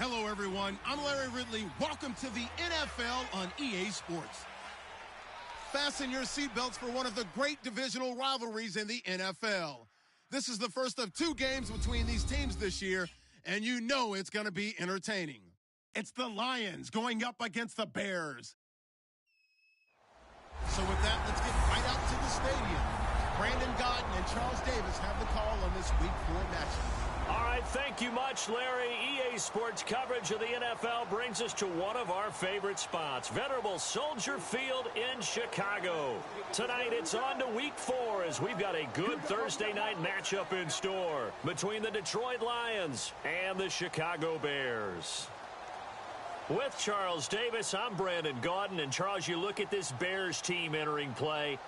Hello, everyone. I'm Larry Ridley. Welcome to the NFL on EA Sports. Fasten your seatbelts for one of the great divisional rivalries in the NFL. This is the first of 2 games between these teams this year, and you know it's going to be entertaining. It's the Lions going up against the Bears. So with that, let's get right out to the stadium. Brandon Gaudin and Charles Davis have the call on this Week 4 matchup. All right, thank you much, Larry. EA Sports coverage of the NFL brings us to one of our favorite spots, venerable Soldier Field in Chicago. Tonight, it's on to Week 4 as we've got a good Thursday night matchup in store between the Detroit Lions and the Chicago Bears. With Charles Davis, I'm Brandon Gaudin. And, Charles, you look at this Bears team entering play.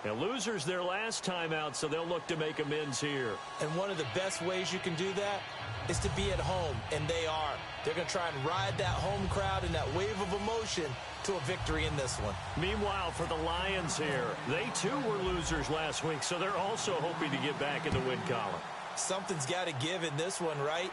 And losers their last time out, so they'll look to make amends here. And one of the best ways you can do that is to be at home, and they are. They're going to try and ride that home crowd and that wave of emotion to a victory in this one. Meanwhile, for the Lions here, they too were losers last week, so they're also hoping to get back in the win column. Something's got to give in this one, right?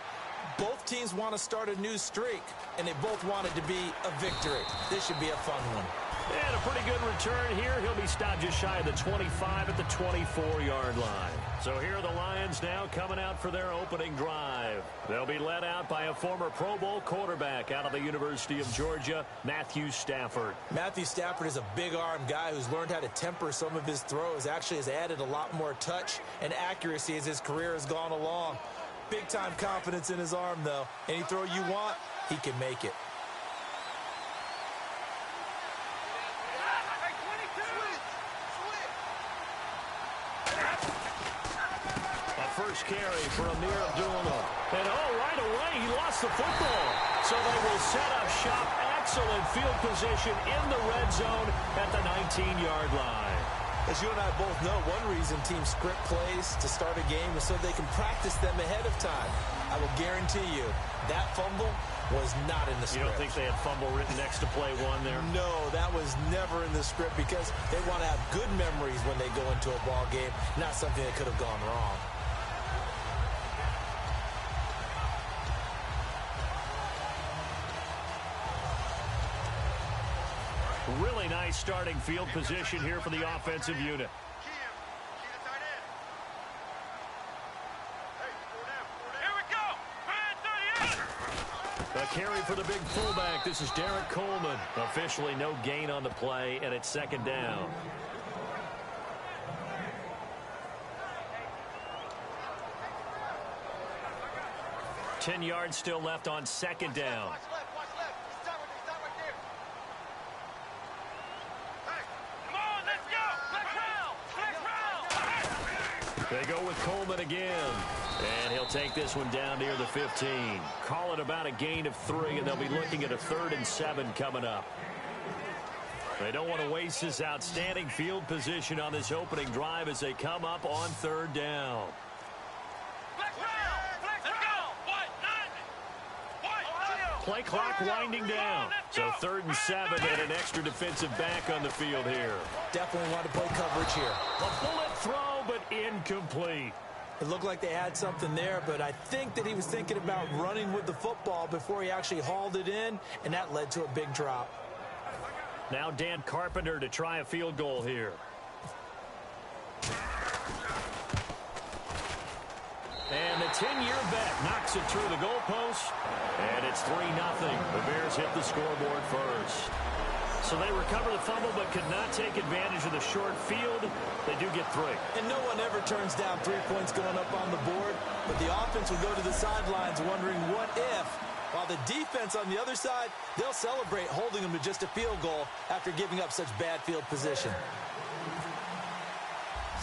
Both teams want to start a new streak, and they both want it to be a victory. This should be a fun one. And a pretty good return here. He'll be stopped just shy of the 25 at the 24-yard line. So here are the Lions now coming out for their opening drive. They'll be led out by a former Pro Bowl quarterback out of the University of Georgia, Matthew Stafford. Matthew Stafford is a big-arm guy who's learned how to temper some of his throws. Actually has added a lot more touch and accuracy as his career has gone along. Big-time confidence in his arm, though. Any throw you want, he can make it. First carry for Ameer Abdullah. And right away, he lost the football. So they will set up shop. Excellent field position in the red zone at the 19-yard line. As you and I both know, one reason teams script plays to start a game is so they can practice them ahead of time. I will guarantee you that fumble was not in the script. You don't think they had fumble written next to play one there? No, that was never in the script because they want to have good memories when they go into a ball game, not something that could have gone wrong. Really nice starting field position here for the offensive unit. A carry for the big fullback. This is Derek Coleman. Officially no gain on the play, and it's second down. Ten yards still left on second down. They go with Coleman again. And he'll take this one down near the 15. Call it about a gain of 3, and they'll be looking at a 3rd and 7 coming up. They don't want to waste this outstanding field position on this opening drive as they come up on 3rd down. Play clock winding down. So 3rd and 7 and an extra defensive back on the field here. Definitely want to play coverage here. A bullet throw, but incomplete. It looked like they had something there, but I think that he was thinking about running with the football before he actually hauled it in, and that led to a big drop. Now Dan Carpenter to try a field goal here. And the 10-year vet knocks it through the goalpost. And it's 3-0. The Bears hit the scoreboard first. So they recover the fumble but could not take advantage of the short field. They do get 3. And no one ever turns down 3 points going up on the board. But the offense will go to the sidelines wondering what if. While the defense on the other side, they'll celebrate holding them to just a field goal after giving up such bad field position.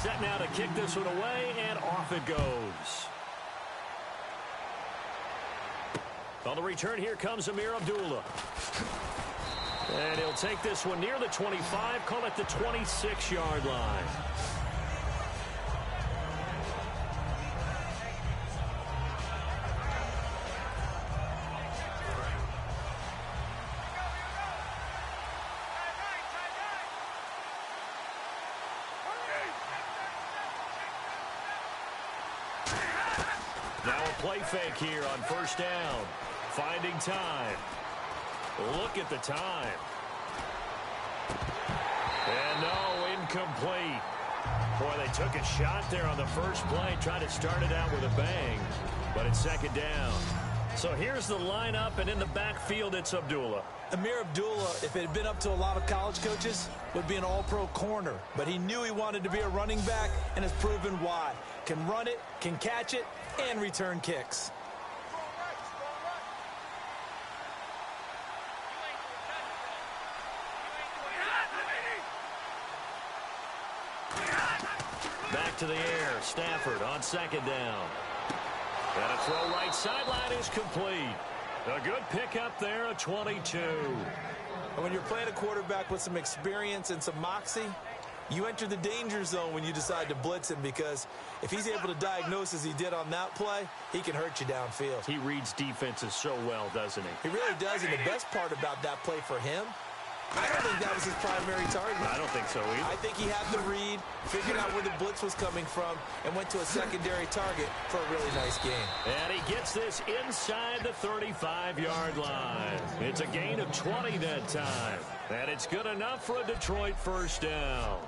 Set now to kick this one away, and off it goes. On the return, here comes Ameer Abdullah. And he'll take this one near the 25, call it the 26-yard line. Now a play fake here on first down. finding time. Look at the time. And no, incomplete. Boy, they took a shot there on the first play, tried to start it out with a bang, but it's second down. So here's the lineup, and in the backfield, it's Abdullah. Ameer Abdullah, if it had been up to a lot of college coaches, would be an all-pro corner. But he knew he wanted to be a running back, and has proven why. Can run it, can catch it, and return kicks. Back to the air. Stafford on second down. And a throw right sideline is complete. A good pickup there, a 22. And when you're playing a quarterback with some experience and some moxie, you enter the danger zone when you decide to blitz him, because if he's able to diagnose as he did on that play, he can hurt you downfield. He reads defenses so well, doesn't he? He really does, and the best part about that play for him, I don't think that was his primary target. I don't think so either. I think he had the read, figured out where the blitz was coming from, and went to a secondary target for a really nice game. And he gets this inside the 35-yard line. It's a gain of 20 that time. And it's good enough for a Detroit first down.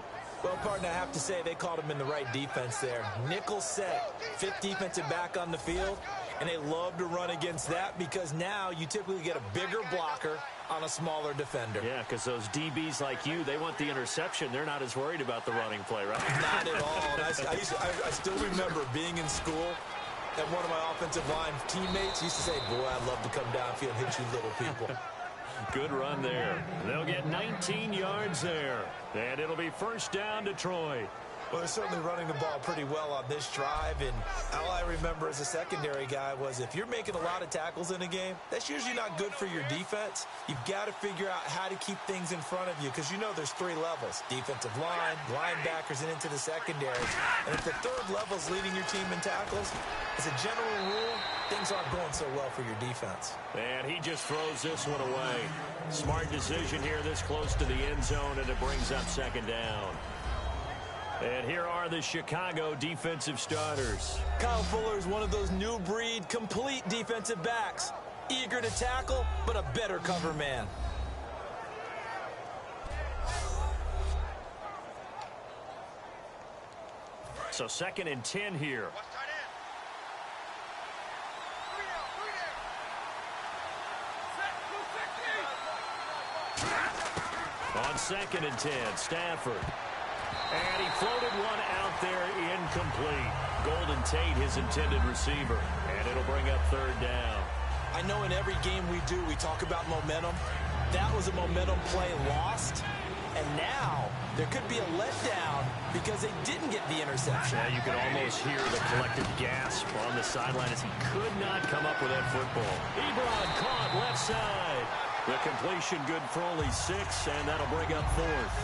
Well, partner, I have to say they called him in the right defense there. Nickel set, fifth defensive back on the field, and they love to run against that because now you typically get a bigger blocker on a smaller defender. Yeah, because those DBs like you, they want the interception. They're not as worried about the running play, right? Not at all. And I still remember being in school, and one of my offensive line teammates used to say, boy, I'd love to come downfield and hit you little people. Good run there. They'll get 19 yards there. And it'll be first down, Detroit. Well, they're certainly running the ball pretty well on this drive, and all I remember as a secondary guy was if you're making a lot of tackles in a game, that's usually not good for your defense. You've got to figure out how to keep things in front of you because you know there's three levels: defensive line, linebackers, and into the secondary. And if the third level's leading your team in tackles, as a general rule, things aren't going so well for your defense. And he just throws this one away. Smart decision here this close to the end zone, and it brings up second down. And here are the Chicago defensive starters. Kyle Fuller is one of those new breed, complete defensive backs. Eager to tackle, but a better cover man. So 2nd and 10 here. On 2nd and 10, Stafford. And he floated one out there, incomplete. Golden Tate, his intended receiver. And it'll bring up third down. I know in every game we do, we talk about momentum. That was a momentum play lost. And now there could be a letdown because they didn't get the interception. Yeah, you could almost hear the collective gasp on the sideline as he could not come up with that football. Ebron caught left side. The completion good for only 6, and that'll bring up fourth.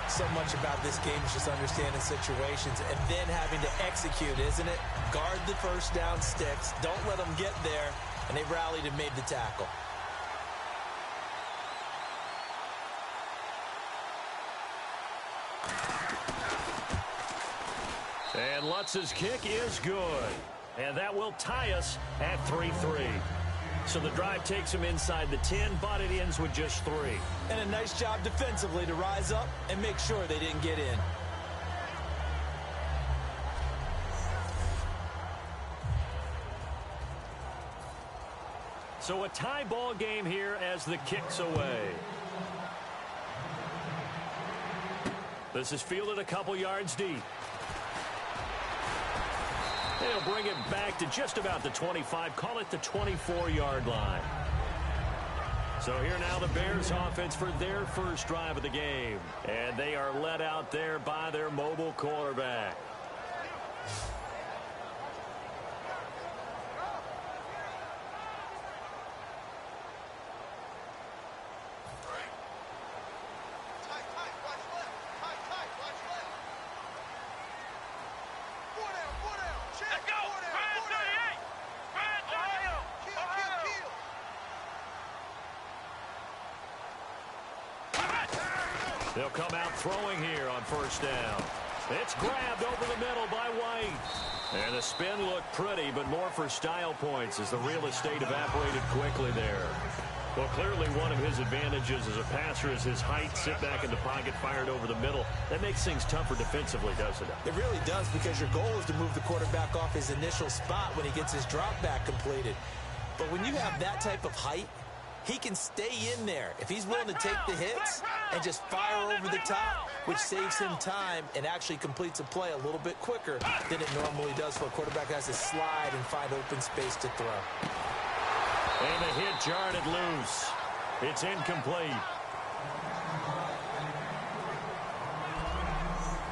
So much about this game is just understanding situations and then having to execute, isn't it? Guard the first down sticks. Don't let them get there. And they rallied and made the tackle. And Lutz's kick is good. And that will tie us at 3-3. So the drive takes him inside the 10, but it ends with just 3. And a nice job defensively to rise up and make sure they didn't get in. So a tie ball game here as the kick's away. This is fielded a couple yards deep. They'll bring it back to just about the 25, call it the 24-yard line. So here now the Bears offense for their first drive of the game. And they are led out there by their mobile quarterback. They'll come out throwing here on first down. It's grabbed over the middle by White. And the spin looked pretty, but more for style points as the real estate evaporated quickly there. Well, clearly one of his advantages as a passer is his height. Sit back in the pocket, fired over the middle. That makes things tougher defensively, doesn't it? It really does, because your goal is to move the quarterback off his initial spot when he gets his drop back completed. But when you have that type of height, he can stay in there if he's willing to take the hits and just fire over the top, which saves him time and actually completes a play a little bit quicker than it normally does for a quarterback who has to slide and find open space to throw. And the hit jarred it loose. It's incomplete.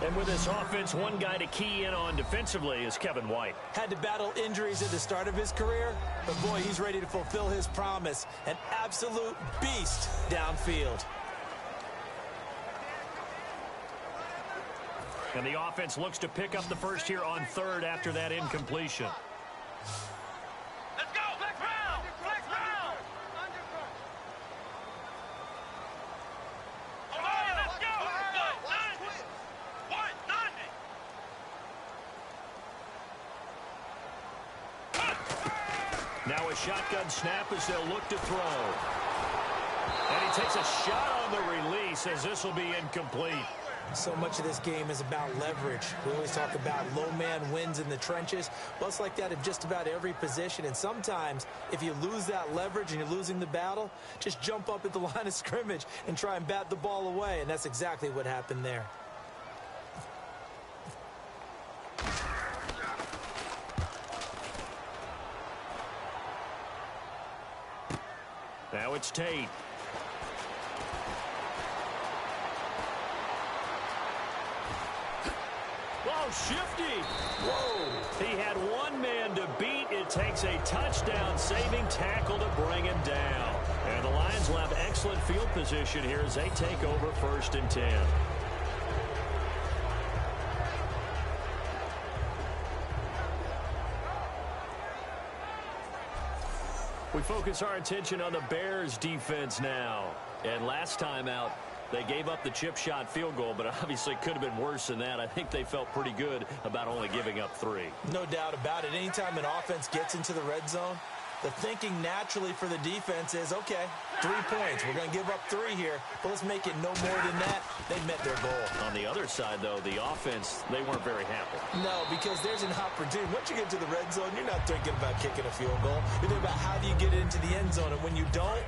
And with this offense, one guy to key in on defensively is Kevin White. Had to battle injuries at the start of his career, but boy, he's ready to fulfill his promise. An absolute beast downfield. And the offense looks to pick up the first here on third after that incompletion. Let's go! Flex round! Flex round! All right, let's go! Now a shotgun snap as they'll look to throw. And he takes a shot on the release as this will be incomplete. So much of this game is about leverage. We always talk about low man wins in the trenches. Well, it's like that in just about every position. And sometimes, if you lose that leverage and you're losing the battle, just jump up at the line of scrimmage and try and bat the ball away. And that's exactly what happened there. Now it's Tate. Oh, shifty. Whoa. He had one man to beat. It takes a touchdown-saving tackle to bring him down. And the Lions will have excellent field position here as they take over 1st and 10. We focus our attention on the Bears defense now. And last time out, they gave up the chip shot field goal, but obviously could have been worse than that. I think they felt pretty good about only giving up 3. No doubt about it. Anytime an offense gets into the red zone, the thinking naturally for the defense is, okay, 3 points. We're going to give up 3 here, but let's make it no more than that. They met their goal. On the other side, though, the offense, they weren't very happy. No, because there's an opportunity. Once you get to the red zone, you're not thinking about kicking a field goal. You're thinking about how do you get it into the end zone, and when you don't,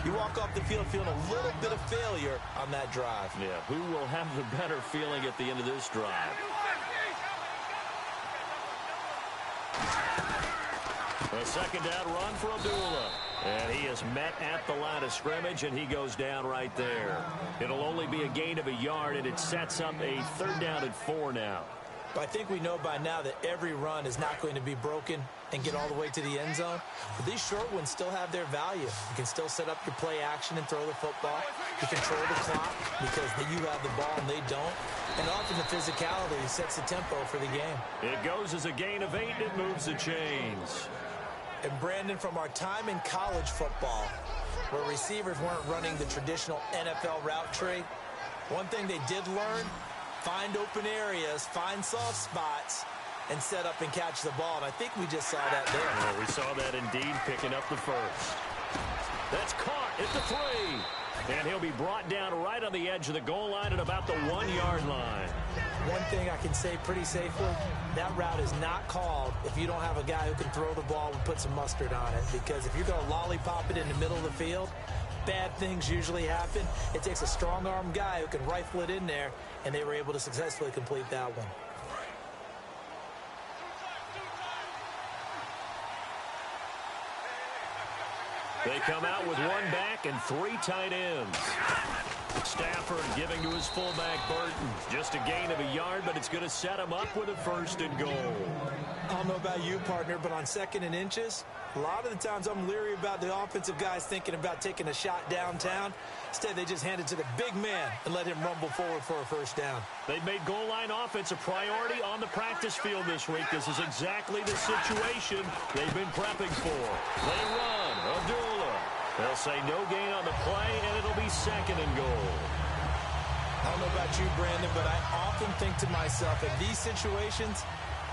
you walk off the field feeling a little bit of failure on that drive. Yeah, who will have the better feeling at the end of this drive? A second down run for Abdullah. And he is met at the line of scrimmage, and he goes down right there. It'll only be a gain of 1 yard, and it sets up a 3rd down and 4 now. But I think we know by now that every run is not going to be broken and get all the way to the end zone. But these short ones still have their value. You can still set up your play action and throw the football. You control the clock because you have the ball and they don't. And often the physicality sets the tempo for the game. It goes as a gain of 8, and it moves the chains. And Brandon, from our time in college football, where receivers weren't running the traditional NFL route tree, one thing they did learn, find open areas, find soft spots, and set up and catch the ball. And I think we just saw that there. Well, we saw that indeed, picking up the first. That's caught at the 3. And he'll be brought down right on the edge of the goal line at about the 1 yard line. One thing I can say pretty safely, that route is not called if you don't have a guy who can throw the ball and put some mustard on it. Because if you're going to lollipop it in the middle of the field, bad things usually happen. It takes a strong-arm guy who can rifle it in there, and they were able to successfully complete that one. They come out with 1 back and 3 tight ends. Stafford giving to his fullback Burton. Just a gain of 1 yard, but it's going to set him up with a 1st and goal. I don't know about you, partner, but on 2nd and inches, a lot of the times I'm leery about the offensive guys thinking about taking a shot downtown. Instead, they just hand it to the big man and let him rumble forward for a 1st down. They've made goal line offense a priority on the practice field this week. This is exactly the situation they've been prepping for. They run. Abdullah. They'll say no gain on the play, and it'll be 2nd and goal. I don't know about you, Brandon, but I often think to myself, in these situations,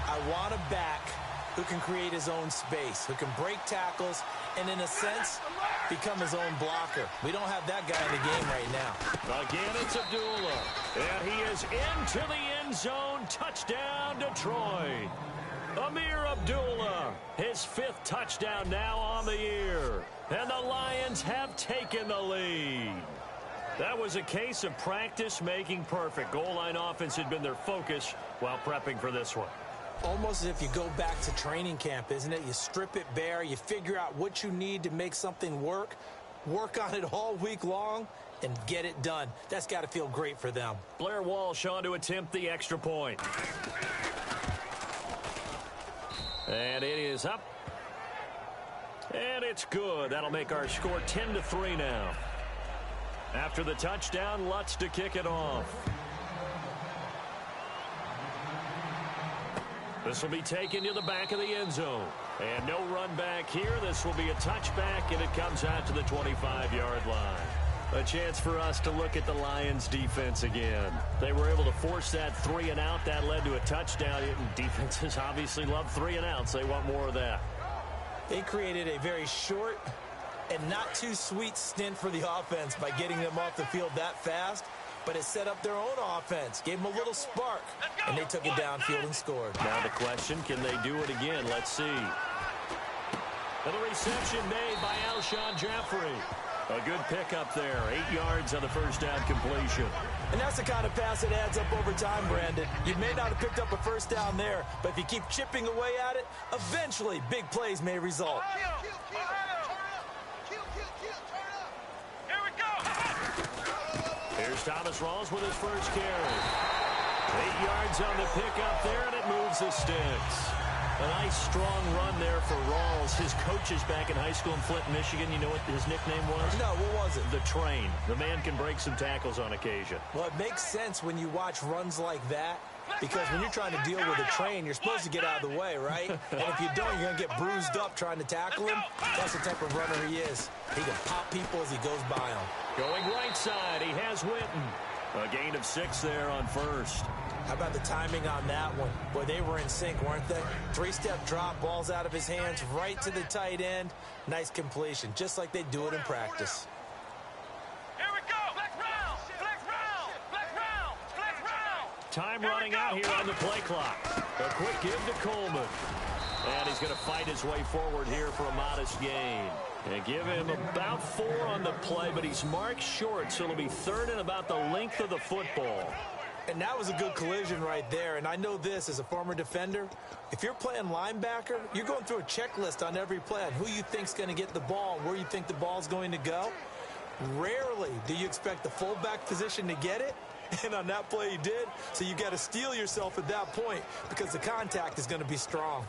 I want a back who can create his own space, who can break tackles, and in a sense, become his own blocker. We don't have that guy in the game right now. Again, it's Abdullah. And he is into the end zone. Touchdown, Detroit. Amir Abdullah, his 5th touchdown now on the year. And the Lions have taken the lead. That was a case of practice making perfect. Goal line offense had been their focus while prepping for this one. Almost as if you go back to training camp, isn't it? You strip it bare, you figure out what you need to make something work on it all week long, and get it done. That's got to feel great for them. Blair Walsh on to attempt the extra point. And it is up. And it's good. That'll make our score 10-3 now. After the touchdown, Lutz to kick it off. This will be taken to the back of the end zone. And no run back here. This will be a touchback, and it comes out to the 25-yard line. A chance for us to look at the Lions defense again. They were able to force that 3 and out. That led to a touchdown. Defenses obviously love 3 and outs. They want more of that. They created a very short and not too sweet stint for the offense by getting them off the field that fast. But it set up their own offense, gave them a little spark, and they took it downfield and scored. Now the question, can they do it again? Let's see. And the reception made by Alshon Jeffrey. A good pickup there, 8 yards on the first down completion. And that's the kind of pass that adds up over time, Brandon. You may not have picked up a first down there, but if you keep chipping away at it, eventually big plays may result. Here's Thomas Rawls with his first carry. 8 yards on the pickup there, and it moves the sticks. A nice, strong run there for Rawls. His coach is back in high school in Flint, Michigan. You know what his nickname was? No, what was it? The Train. The man can break some tackles on occasion. Well, it makes sense when you watch runs like that, because when you're trying to deal with a train, you're supposed to get out of the way, right? And if you don't, you're going to get bruised up trying to tackle him. That's the type of runner he is. He can pop people as he goes by them. Going right side, he has Witten. A gain of 6 there on first. How about the timing on that one? Boy, they were in sync, weren't they? 3-step drop, balls out of his hands, right to the tight end. Nice completion, just like they do it in practice. Here we go. Flex round. Flex round. Flex round. Flex round. Time running out here on the play clock. A quick give to Coleman. And he's going to fight his way forward here for a modest gain. And give him about 4 on the play, but he's marked short, so it'll be 3rd and about the length of the football. And that was a good collision right there. And I know this as a former defender. If you're playing linebacker, you're going through a checklist on every play on who you think's going to get the ball and where you think the ball's going to go. Rarely do you expect the fullback position to get it. And on that play he did. So you got to steel yourself at that point because the contact is going to be strong.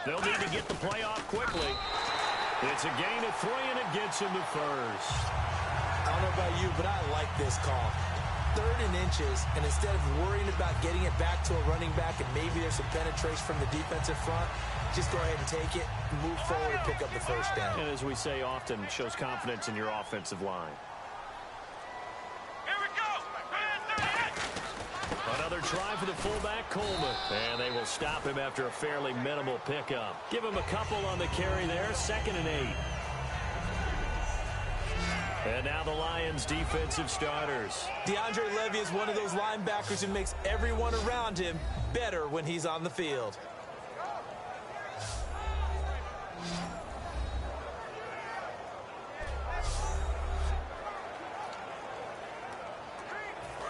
They'll need to get the play off quickly. It's a gain of 3, and it gets him to first. I don't know about you, but I like this call. 3rd and inches, and instead of worrying about getting it back to a running back and maybe there's some penetration from the defensive front, just go ahead and take it, move forward, and pick up the first down. And as we say often, shows confidence in your offensive line. Another try for the fullback, Coleman. And they will stop him after a fairly minimal pickup. Give him a couple on the carry there, 2nd and 8. And now the Lions' defensive starters. DeAndre Levy is one of those linebackers who makes everyone around him better when he's on the field.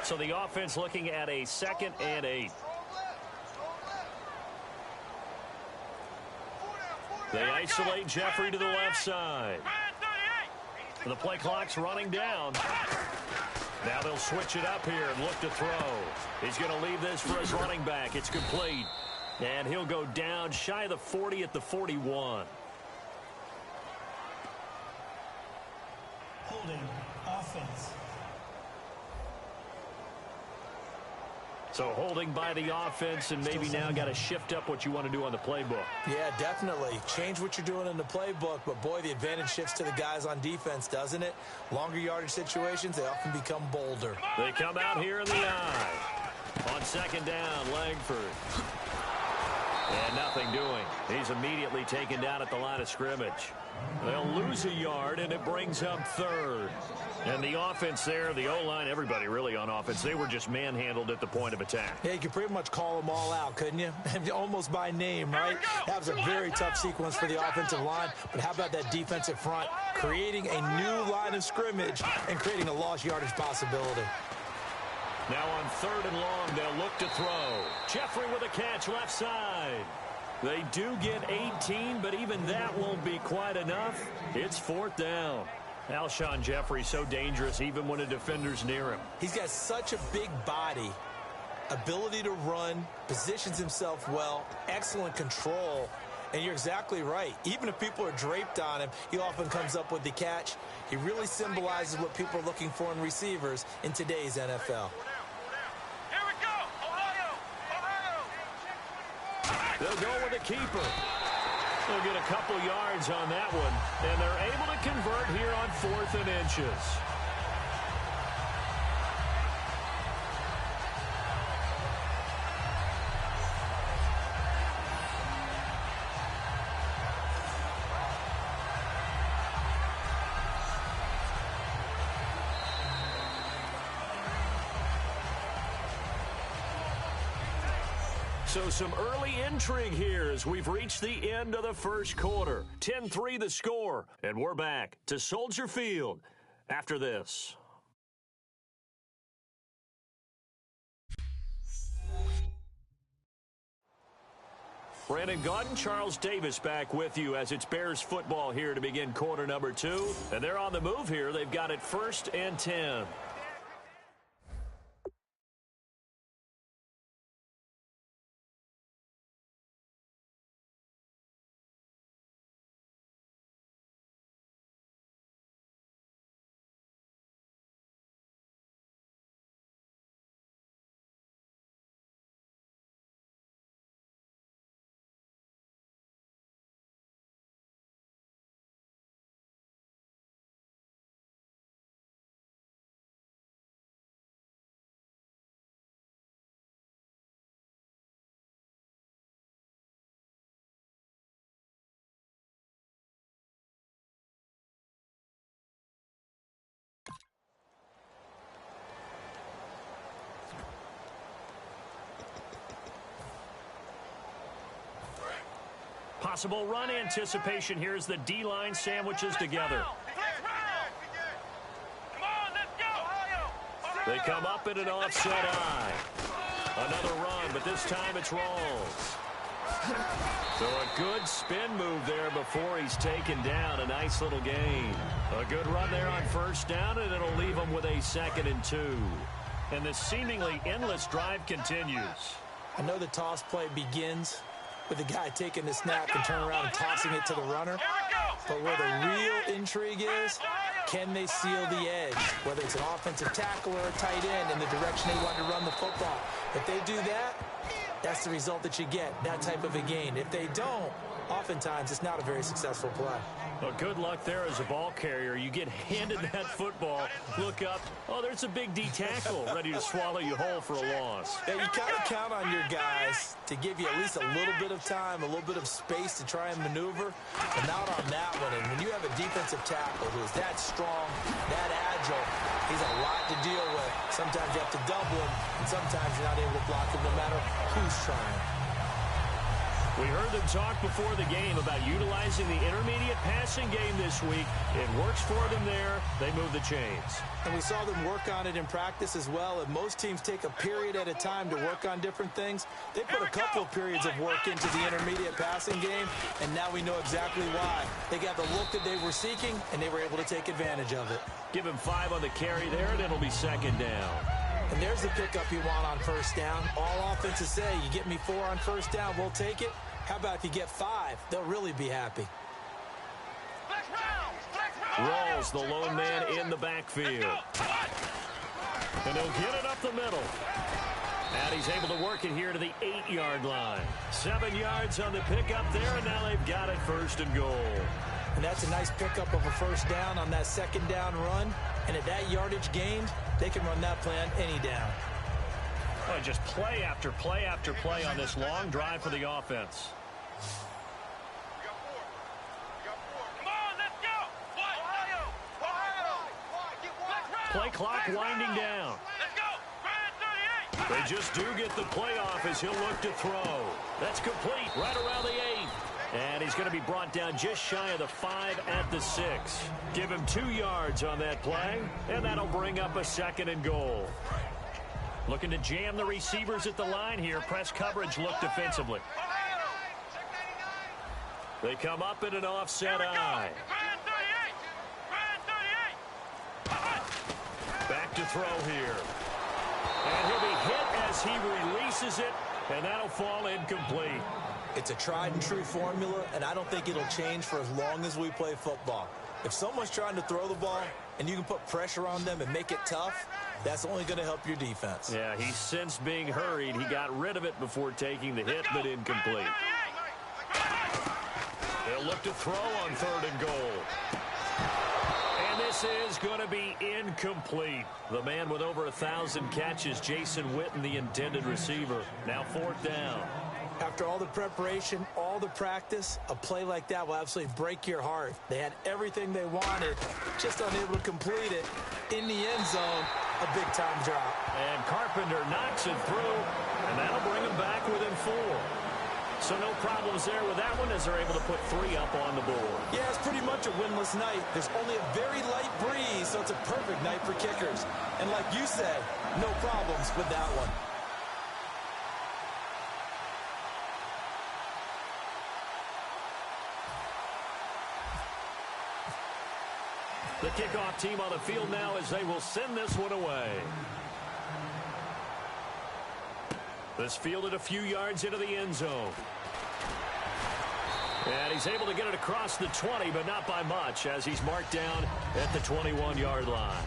So the offense looking at a 2nd and 8. They isolate Jeffrey to the left side. The play clock's running down. Now they'll switch it up here and look to throw. He's going to leave this for his running back. It's complete. And he'll go down shy of the 40 at the 41. Holding offense. So holding by the offense and maybe now got to shift up what you want to do on the playbook. Yeah, definitely. Change what you're doing in the playbook, but boy, the advantage shifts to the guys on defense, doesn't it? Longer yardage situations, they often become bolder. They come out here in the eye. On second down, Langford. And nothing doing. He's immediately taken down at the line of scrimmage. They'll lose a yard, and it brings up third. And the offense there, the O-line, everybody really on offense, they were just manhandled at the point of attack. Yeah, you could pretty much call them all out, couldn't you? Almost by name, right? That was a very tough sequence for the offensive line. But how about that defensive front creating a new line of scrimmage and creating a lost yardage possibility? Now on third and long, they'll look to throw. Jeffrey with a catch left side. They do get 18, but even that won't be quite enough. It's fourth down. Alshon Jeffrey so dangerous even when a defender's near him. He's got such a big body, ability to run, positions himself well, excellent control. And you're exactly right. Even if people are draped on him, he often comes up with the catch. He really symbolizes what people are looking for in receivers in today's NFL. Here we go, Ohio! They'll go with a keeper. They'll get a couple yards on that one, and they're able to convert here on 4th and inches. So some early intrigue here as we've reached the end of the first quarter. 10-3 the score, and we're back to Soldier Field after this. Brandon Gaudin, Charles Davis back with you as it's Bears football here to begin quarter number 2. And they're on the move here. They've got it 1st and 10. Possible run anticipation here as the D-line sandwiches together. Come on, let's go! They come up in an offset eye. Another run, but this time it's Rawls. So a good spin move there before he's taken down. A nice little gain. A good run there on 1st down, and it'll leave him with a 2nd and 2. And this seemingly endless drive continues. I know the toss play begins with the guy taking the snap and turning around and tossing it to the runner. But where the real intrigue is, can they seal the edge? Whether it's an offensive tackle or a tight end in the direction they want to run the football. If they do that, that's the result that you get, that type of a gain. If they don't, oftentimes it's not a very successful play. Well, good luck there as a ball carrier. You get handed that football, look up, oh, there's a big D tackle ready to swallow you whole for a loss. Yeah, you kind of count on your guys to give you at least a little bit of time, a little bit of space to try and maneuver, but not on that one. And when you have a defensive tackle who is that strong, that agile, he's a lot to deal with. Sometimes you have to double him, and sometimes you're not able to block him no matter who's trying. We heard them talk before the game about utilizing the intermediate passing game this week. It works for them there. They move the chains. And we saw them work on it in practice as well. And most teams take a period at a time to work on different things. They put a couple of periods of work into the intermediate passing game, and now we know exactly why. They got the look that they were seeking, and they were able to take advantage of it. Give him 5 on the carry there, and it'll be 2nd down. And there's the pickup you want on 1st down. All offenses say, you get me 4 on 1st down, we'll take it. How about if you get 5? They'll really be happy. Rawls, the lone man in the backfield. And he'll get it up the middle. And he's able to work it here to the 8-yard line. 7 yards on the pickup there, and now they've got it 1st and goal. And that's a nice pickup of a 1st down on that 2nd down run. And at that yardage gained, they can run that play on any down. Oh, just play after play after play on this long drive for the offense. Come on, let's go. Play clock winding down. Let's go. Grand 38. They just do get the playoff as he'll look to throw. That's complete right around the 8. And he's going to be brought down just shy of the 5 at the 6. Give him 2 yards on that play, and that'll bring up a 2nd and goal. Looking to jam the receivers at the line here. Press coverage look defensively. They come up in an offset eye. Grand 38. Grand 38. Back to throw here. And he'll be hit as he releases it, and that'll fall incomplete. It's a tried-and-true formula, and I don't think it'll change for as long as we play football. If someone's trying to throw the ball and you can put pressure on them and make it tough, that's only going to help your defense. Yeah, he sensed being hurried. He got rid of it before taking the hit, but incomplete. They'll look to throw on 3rd and goal. And this is going to be incomplete. The man with over 1,000 catches, Jason Witten, the intended receiver. Now 4th down. After all the preparation, all the practice, a play like that will absolutely break your heart. They had everything they wanted, just unable to complete it. In the end zone, a big-time drop. And Carpenter knocks it through, and that'll bring him back within 4. So no problems there with that one as they're able to put 3 up on the board. Yeah, it's pretty much a winless night. There's only a very light breeze, so it's a perfect night for kickers. And like you said, no problems with that one. The kickoff team on the field now as they will send this one away. This fielded a few yards into the end zone. And he's able to get it across the 20, but not by much as he's marked down at the 21-yard line.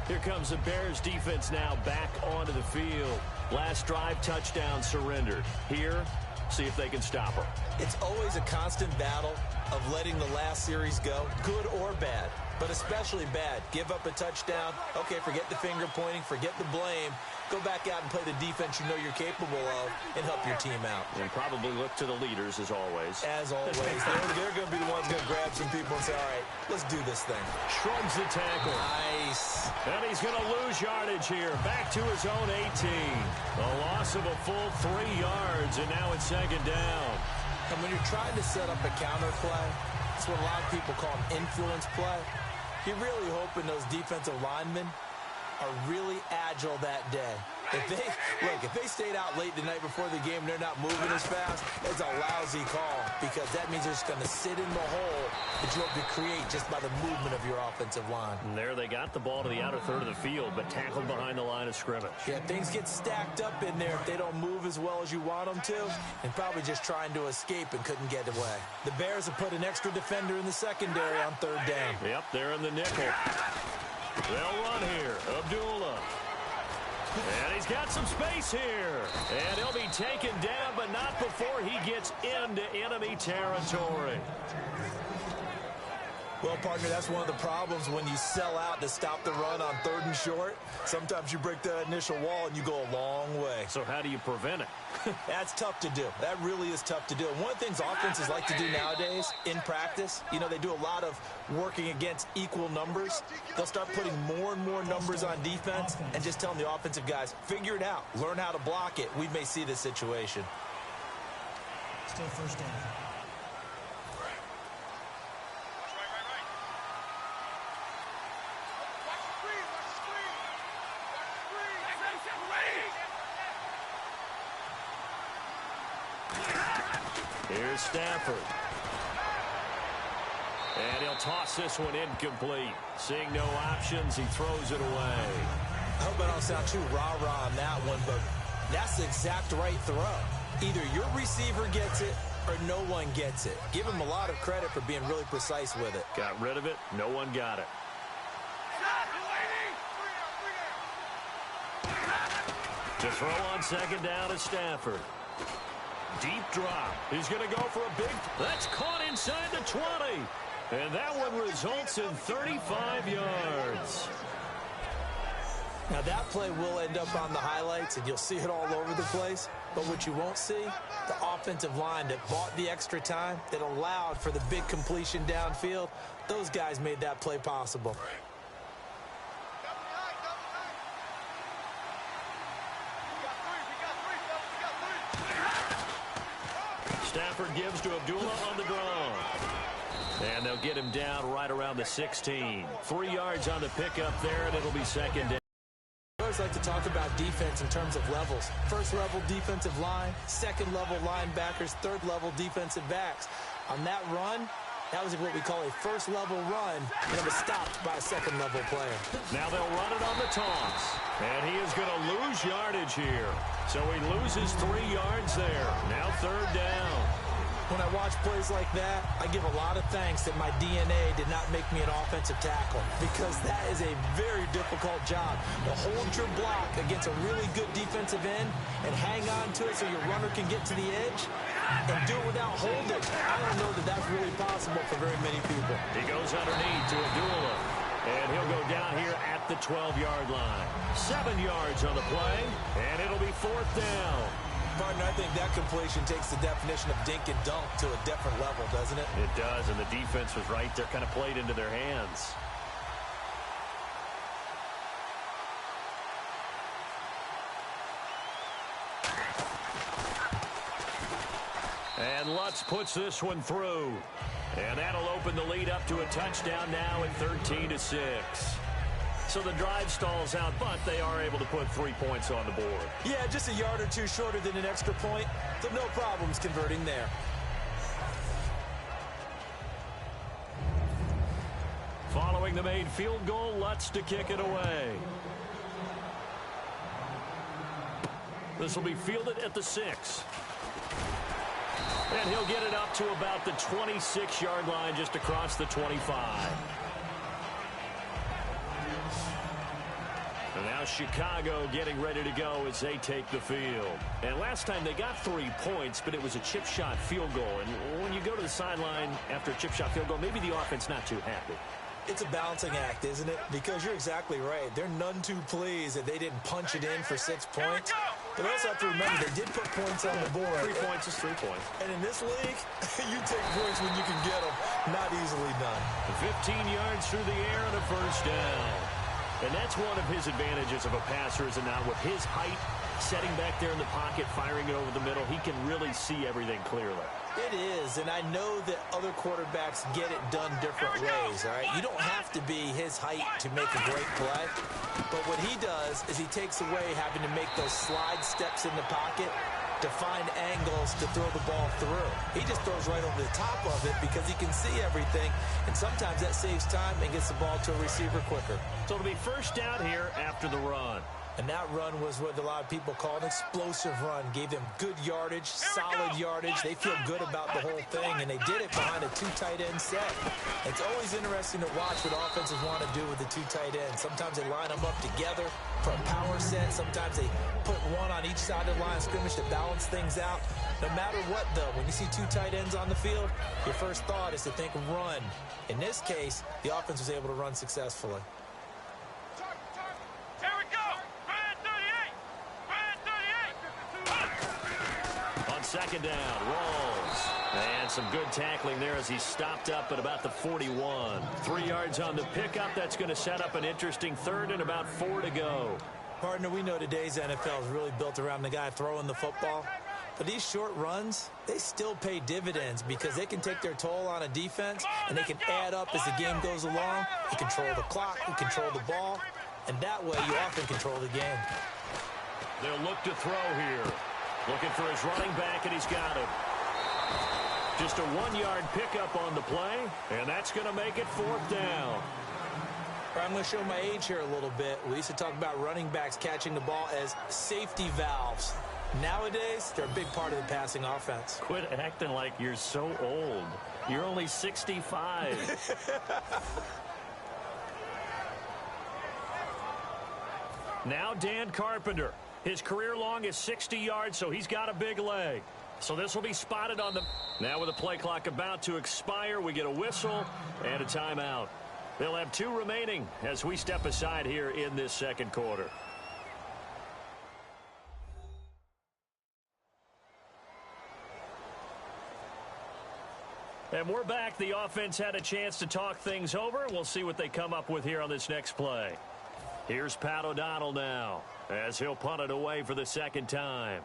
Here comes the Bears defense now back onto the field. Last drive touchdown surrendered. Here, see if they can stop her. It's always a constant battle of letting the last series go, good or bad, but especially bad. Give up a touchdown. Okay, forget the finger pointing, forget the blame. Go back out and play the defense you know you're capable of and help your team out. And probably look to the leaders as always. As always. they're going to be the ones going to grab some people and say, all right, let's do this thing. Shrugs the tackle. Nice. And he's going to lose yardage here. Back to his own 18. A loss of a full 3 yards, and now it's 2nd down. And when you're trying to set up a counter play, that's what a lot of people call an influence play. You're really hoping those defensive linemen are really agile that day. If they stayed out late the night before the game and they're not moving as fast, it's a lousy call because that means they're just going to sit in the hole that you hope to create just by the movement of your offensive line. And there they got the ball to the outer third of the field, but tackled behind the line of scrimmage. Yeah, things get stacked up in there if they don't move as well as you want them to, and probably just trying to escape and couldn't get away. The Bears have put an extra defender in the secondary on 3rd down. Yep, they're in the nickel. They'll run here. Abdullah. And he's got some space here. And he'll be taken down, but not before he gets into enemy territory. Well, partner, that's one of the problems when you sell out to stop the run on 3rd and short. Sometimes you break that initial wall and you go a long way. So how do you prevent it? That's tough to do. That really is tough to do. And one of the things offenses like to do nowadays in practice, they do a lot of working against equal numbers. They'll start putting more and more numbers on defense and just telling the offensive guys, figure it out. Learn how to block it. We may see this situation. Still 1st down. Here's Stafford. And he'll toss this one incomplete. Seeing no options, he throws it away. I hope I don't sound too rah-rah on that one, but that's the exact right throw. Either your receiver gets it or no one gets it. Give him a lot of credit for being really precise with it. Got rid of it. No one got it. To throw on second down is Stafford. Deep drop. He's going to go for a big... That's caught inside the 20. And that one results in 35 yards. Now, that play will end up on the highlights, and you'll see it all over the place. But what you won't see, the offensive line that bought the extra time, that allowed for the big completion downfield, those guys made that play possible. Stafford gives to Abdullah on the draw. And they'll get him down right around the 16. 3 yards on the pickup there, and it'll be second down. I always like to talk about defense in terms of levels. First level defensive line, second level linebackers, third level defensive backs. On that run, that was what we call a first level run, and it was stopped by a second level player. Now they'll run it on the toss. And he is going to lose yardage here. So he loses 3 yards there. Now third down. When I watch plays like that, I give a lot of thanks that my DNA did not make me an offensive tackle, because that is a very difficult job to hold your block against a really good defensive end and hang on to it so your runner can get to the edge and do it without holding. I don't know that that's really possible for very many people. He goes underneath to Abdullah, and he'll go down here at the 12-yard line. 7 yards on the play, and it'll be fourth down. Partner, I think that completion takes the definition of dink and dunk to a different level, doesn't it? It does, and the defense was right there, kind of played into their hands. And Lutz puts this one through. And that'll open the lead up to a touchdown now at 13-6. So the drive stalls out, but they are able to put 3 points on the board. Yeah, just a yard or two shorter than an extra point, so no problems converting there. Following the made field goal, Lutz to kick it away. This will be fielded at the 6. And he'll get it up to about the 26-yard line, just across the 25. And now Chicago getting ready to go as they take the field. And last time they got 3 points, but it was a chip shot field goal. And when you go to the sideline after a chip shot field goal, maybe the offense not too happy. It's a balancing act, isn't it? Because you're exactly right. They're none too pleased that they didn't punch it in for 6 points. But also have to remember, they did put points on the board. 3 points is 3 points. And in this league, you take points when you can get them. Not easily done. 15 yards through the air and a first down. And that's one of his advantages of a passer, is now with his height, setting back there in the pocket, firing it over the middle, he can really see everything clearly. It is, and I know that other quarterbacks get it done different ways, all right? You don't have to be his height to make a great play, but what he does is he takes away having to make those slide steps in the pocket to find angles to throw the ball through. He just throws right over the top of it because he can see everything, and sometimes that saves time and gets the ball to a receiver quicker. So it'll be first down here after the run. And that run was what a lot of people call an explosive run. Gave them good yardage, solid yardage. They feel good about the whole thing, and they did it behind a 2 tight end set. It's always interesting to watch what offenses want to do with the 2 tight ends. Sometimes they line them up together for a power set. Sometimes they put one on each side of the line of scrimmage to balance things out. No matter what, though, when you see 2 tight ends on the field, your first thought is to think run. In this case, the offense was able to run successfully. Second down, Rawls. And some good tackling there as he stopped up at about the 41. 3 yards on the pickup. That's going to set up an interesting third and about 4 to go. Partner, we know today's NFL is really built around the guy throwing the football. But these short runs, they still pay dividends because they can take their toll on a defense, and they can add up as the game goes along. You control the clock, you control the ball, and that way you often control the game. They'll look to throw here. Looking for his running back, and he's got him. Just a 1-yard pickup on the play, and that's going to make it fourth down. I'm going to show my age here a little bit. We used to talk about running backs catching the ball as safety valves. Nowadays, they're a big part of the passing offense. Quit acting like you're so old. You're only 65. Now Dan Carpenter. His career long is 60 yards, so he's got a big leg. So this will be spotted on the... Now with the play clock about to expire, we get a whistle and a timeout. They'll have 2 remaining as we step aside here in this second quarter. And we're back. The offense had a chance to talk things over. We'll see what they come up with here on this next play. Here's Pat O'Donnell now as he'll punt it away for the second time.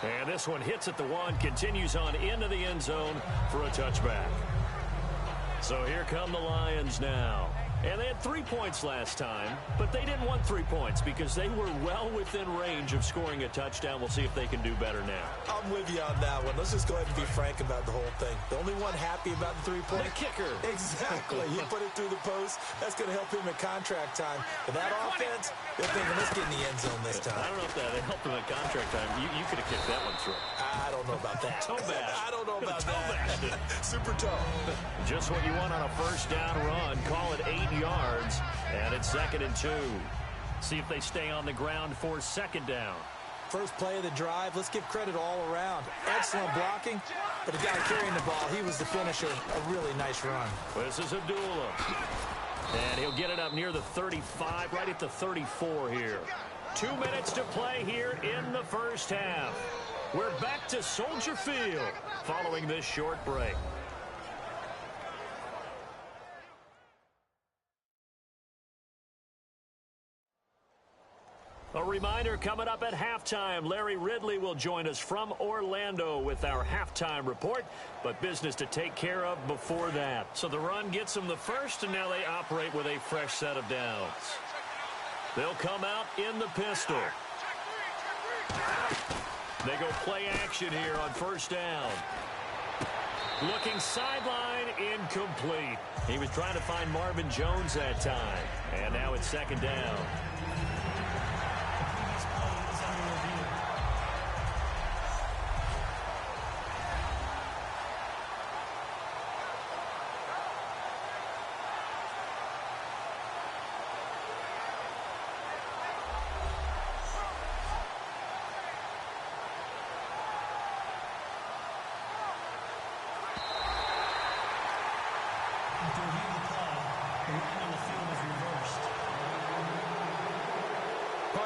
And this one hits at the 1, continues on into the end zone for a touchback. So here come the Lions now. And they had 3 points last time, but they didn't want 3 points because they were well within range of scoring a touchdown. We'll see if they can do better now. I'm with you on that one. Let's just go ahead and be frank about the whole thing. The only one happy about the 3-point. The kicker. Exactly. He put it through the post. That's going to help him at contract time. But that offense, they're thinking, let's get in the end zone this time. I don't know if that helped him at contract time. You could have kicked that one through. I don't know about that. Toe bash. I don't know about Toe that. Super toe. Just what you want on a first down run. Call it 8 yards. And it's 2nd and 2. See if they stay on the ground for second down. First play of the drive. Let's give credit all around. Excellent blocking, but the guy carrying the ball, he was the finisher. A really nice run. This is Abdullah. And he'll get it up near the 35, right at the 34 here. 2 minutes to play here in the first half. We're back to Soldier Field following this short break. A reminder coming up at halftime. Larry Ridley will join us from Orlando with our halftime report, but business to take care of before that. So the run gets them the first, and now they operate with a fresh set of downs. They'll come out in the pistol. They go play action here on first down. Looking sideline, incomplete. He was trying to find Marvin Jones that time, and now it's second down.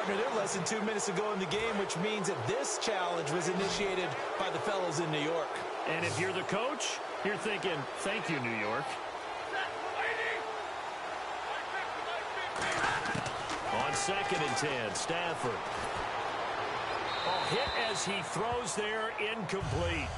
They're less than 2 minutes to go in the game, which means that this challenge was initiated by the fellows in New York. And if you're the coach, you're thinking, thank you, New York. On 2nd and 10, Stafford. Oh, hit as he throws there, incomplete.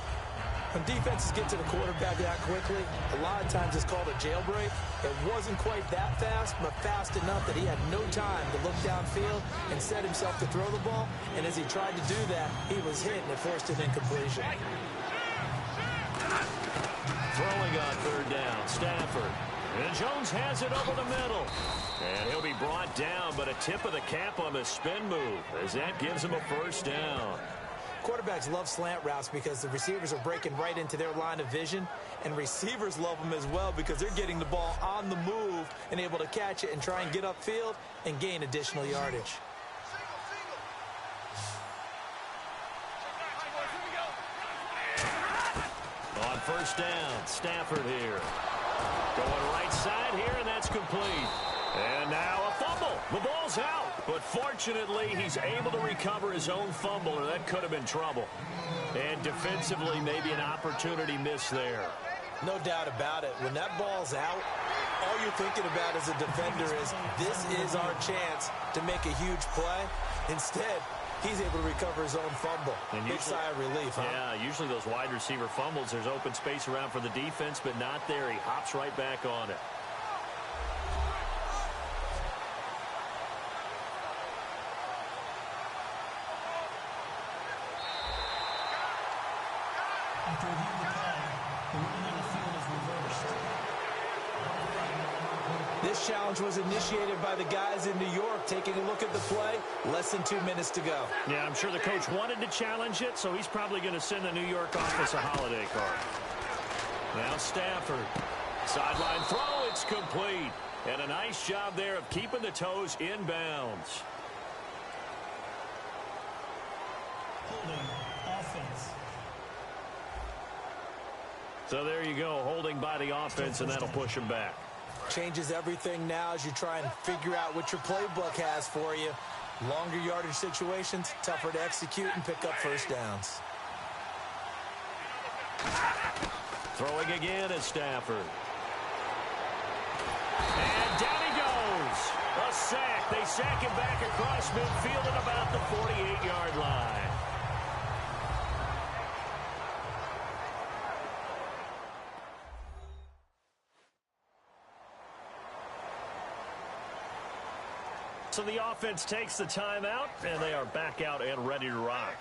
When defenses get to the quarterback that quickly, a lot of times it's called a jailbreak. It wasn't quite that fast, but fast enough that he had no time to look downfield and set himself to throw the ball. And as he tried to do that, he was hit and it forced an incompletion. Throwing on third down, Stafford. And Jones has it over the middle. And he'll be brought down, but a tip of the cap on the spin move as that gives him a first down. Quarterbacks love slant routes because the receivers are breaking right into their line of vision, and receivers love them as well because they're getting the ball on the move and able to catch it and try and get upfield and gain additional yardage. On first down, Stafford here. Going right side here, and that's complete. And now a fumble. The ball's out. But fortunately, he's able to recover his own fumble, or that could have been trouble. And defensively, maybe an opportunity missed there. No doubt about it. When that ball's out, all you're thinking about as a defender is, this is our chance to make a huge play. Instead, he's able to recover his own fumble. And big sigh of relief, huh? Yeah, usually those wide receiver fumbles, there's open space around for the defense, but not there. He hops right back on it. After reviewing the play, the ruling on the field is reversed. This This challenge was initiated by the guys in New York. Taking a look at the play, less than 2 minutes to go. Yeah, I'm sure the coach wanted to challenge it, so he's probably going to send the New York office a holiday card. Now Stafford. Sideline throw, it's complete. And a nice job there of keeping the toes in bounds. Holding offense. So there you go, holding by the offense, and that'll push him back. Changes everything now as you try and figure out what your playbook has for you. Longer yardage situations, tougher to execute and pick up first downs. Throwing again is Stafford. And down he goes. A sack. They sack him back across midfield at about the 48-yard line. So the offense takes the timeout, and they are back out and ready to rock.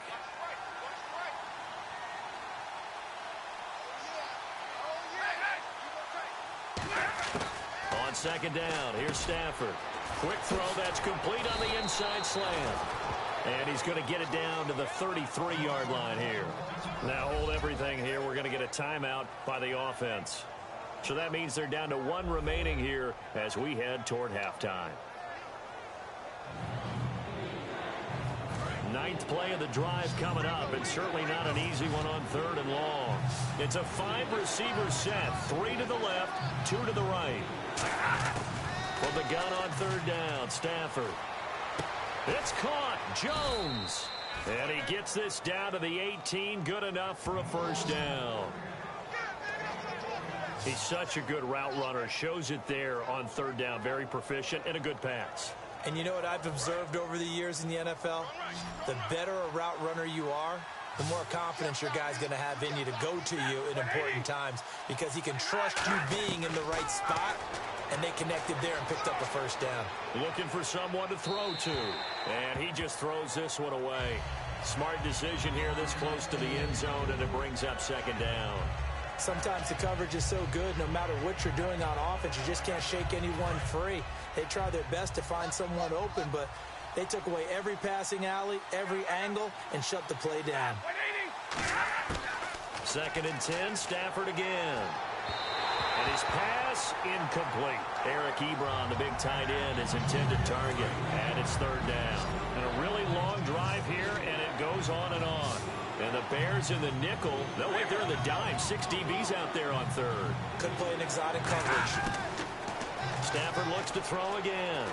On second down, here's Stafford. Quick throw, that's complete on the inside slant. And he's going to get it down to the 33-yard line here. Now hold everything here. We're going to get a timeout by the offense. So that means they're down to 1 remaining here as we head toward halftime. 9th play of the drive coming up, and certainly not an easy one on 3rd and long. It's a 5-receiver set, 3 to the left, 2 to the right. From the gun on 3rd down, Stafford. It's caught, Jones. And he gets this down to the 18, good enough for a first down. He's such a good route runner, shows it there on 3rd down, very proficient and a good pass. And you know what I've observed over the years in the NFL? The better a route runner you are, the more confidence your guy's going to have in you to go to you in important times because he can trust you being in the right spot, and they connected there and picked up a first down. Looking for someone to throw to, and he just throws this one away. Smart decision here this close to the end zone, and it brings up 2nd down. Sometimes the coverage is so good, no matter what you're doing on offense, you just can't shake anyone free. They try their best to find someone open, but they took away every passing alley, every angle, and shut the play down. 2nd and 10, Stafford again. And his pass incomplete. Eric Ebron, the big tight end, is intended target. And it's 3rd down. And a really long drive here, and it goes on and on. And the Bears in the nickel. No, wait, they're in the dime. 6 DBs out there on 3rd. Could play an exotic coverage. Stafford looks to throw again.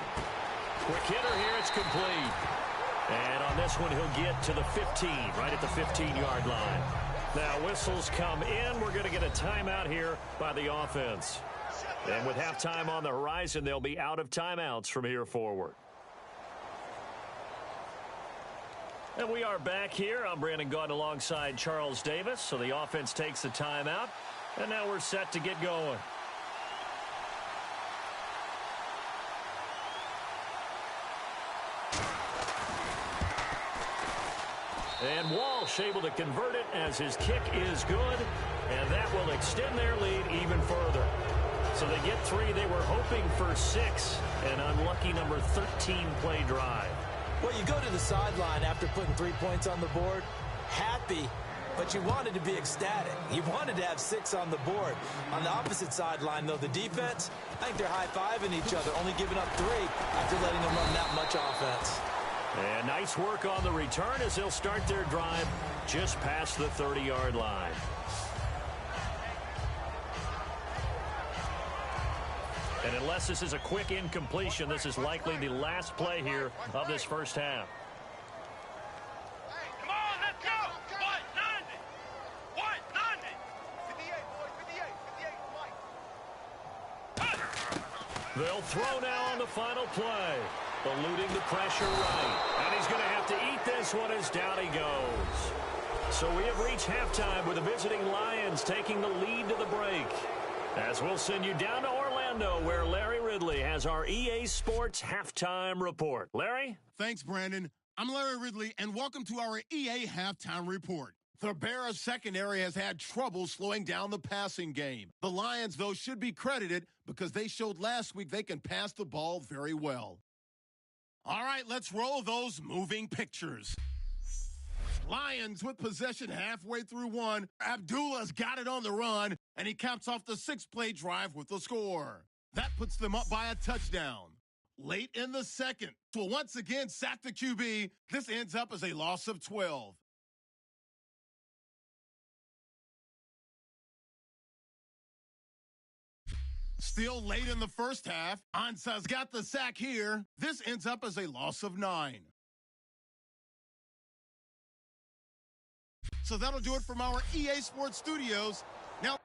Quick hitter here, it's complete. And on this one, he'll get to the 15, right at the 15-yard line. Now, whistles come in. We're going to get a timeout here by the offense. And with halftime on the horizon, they'll be out of timeouts from here forward. And we are back here. I'm Brandon Gaudin alongside Charles Davis. So the offense takes the timeout. And now we're set to get going. And Walsh able to convert it as his kick is good. And that will extend their lead even further. So they get 3. They were hoping for 6. An unlucky number 13 play drive. Well, you go to the sideline after putting 3 points on the board, happy, but you wanted to be ecstatic. You wanted to have 6 on the board. On the opposite sideline, though, the defense, I think they're high-fiving each other, only giving up 3 after letting them run that much offense. And nice work on the return as they'll start their drive just past the 30-yard line. And unless this is a quick incompletion, this is likely the last play here of this first half. Come on, let's go! 190! 190! 58, boy, 58, They'll throw now on the final play. Eluding the pressure right. And he's going to have to eat this one as down he goes. So we have reached halftime with the visiting Lions taking the lead to the break. As we'll send you down to Orlando, where Larry Ridley has our EA Sports Halftime Report. Larry? Thanks, Brandon. I'm Larry Ridley, and welcome to our EA Halftime Report. The Bears secondary has had trouble slowing down the passing game. The Lions, though, should be credited because they showed last week they can pass the ball very well. All right, let's roll those moving pictures. Lions with possession halfway through one. Abdullah's got it on the run, and he caps off the 6-play drive with the score. That puts them up by a touchdown. Late in the second, will once again sack the QB. This ends up as a loss of 12. Still late in the first half, Ansah's got the sack here. This ends up as a loss of 9. So that'll do it from our EA Sports Studios. Now,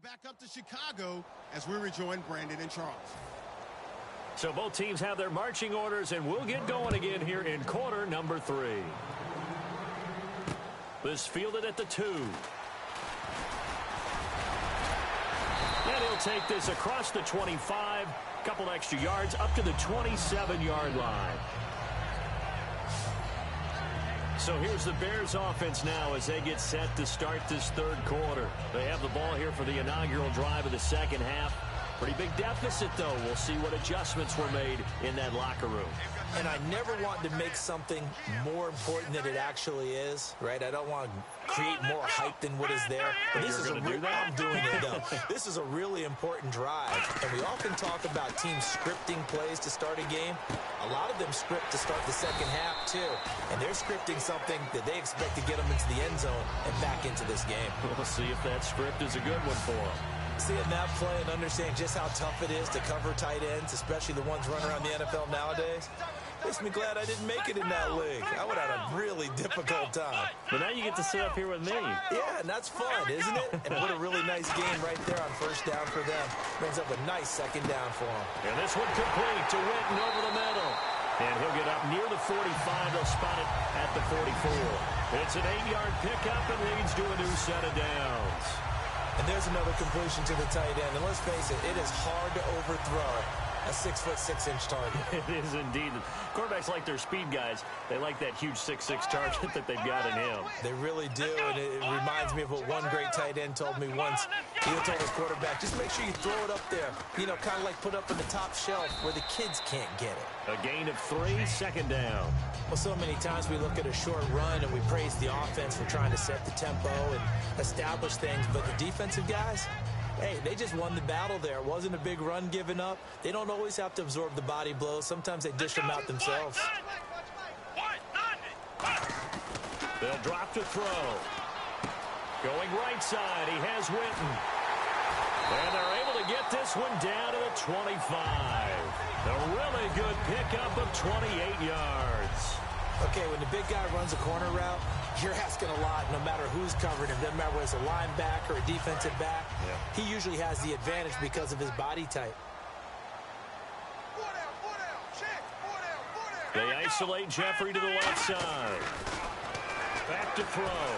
back up to Chicago as we rejoin Brandon and Charles. So both teams have their marching orders, and we'll get going again here in quarter number 3. This fielded at the 2. And he'll take this across the 25, couple extra yards up to the 27-yard line. So here's the Bears offense now as they get set to start this third quarter. They have the ball here for the inaugural drive of the second half. Pretty big deficit, though. We'll see what adjustments were made in that locker room. And I never want to make something more important than it actually is, right? I don't want to create more hype than what is there. But this is I'm doing it, though. This is a really important drive. And we often talk about teams scripting plays to start a game. A lot of them script to start the second half, too. And they're scripting something that they expect to get them into the end zone and back into this game. We'll see if that script is a good one for them. Seeing that play and understanding just how tough it is to cover tight ends, especially the ones running around the NFL nowadays, makes me glad I didn't make it in that league. I would have had a really difficult time. But now you get to sit up here with me. Yeah, and that's fun, isn't it? And what a really nice game right there on first down for them. Brings up a nice second down for them. And this one complete to Witten over the middle. And he'll get up near the 45. They'll spot it at the 44. It's an 8-yard pickup and leads to a new set of downs. And there's another completion to the tight end. And let's face it, it is hard to overthrow a 6'6" target. It is indeed. Quarterbacks like their speed guys. They like that huge 6'6" target that they've got in him. They really do, and it reminds me of what one great tight end told me once. He told his quarterback, just make sure you throw it up there. You know, kind of like put up on the top shelf where the kids can't get it. A gain of 3, second down. Well, so many times we look at a short run and we praise the offense for trying to set the tempo and establish things, but the defensive guys, hey, they just won the battle there. It wasn't a big run given up. They don't always have to absorb the body blows. Sometimes they dish them out themselves. They'll drop to throw. Going right side, he has Witten. And they're able to get this one down to the 25. A really good pickup of 28 yards. Okay, when the big guy runs a corner route, you're asking a lot no matter who's covering him. Doesn't matter whether it's a linebacker or a defensive back. Yeah. He usually has the advantage because of his body type. They isolate Jeffrey to the left side. Back to throw.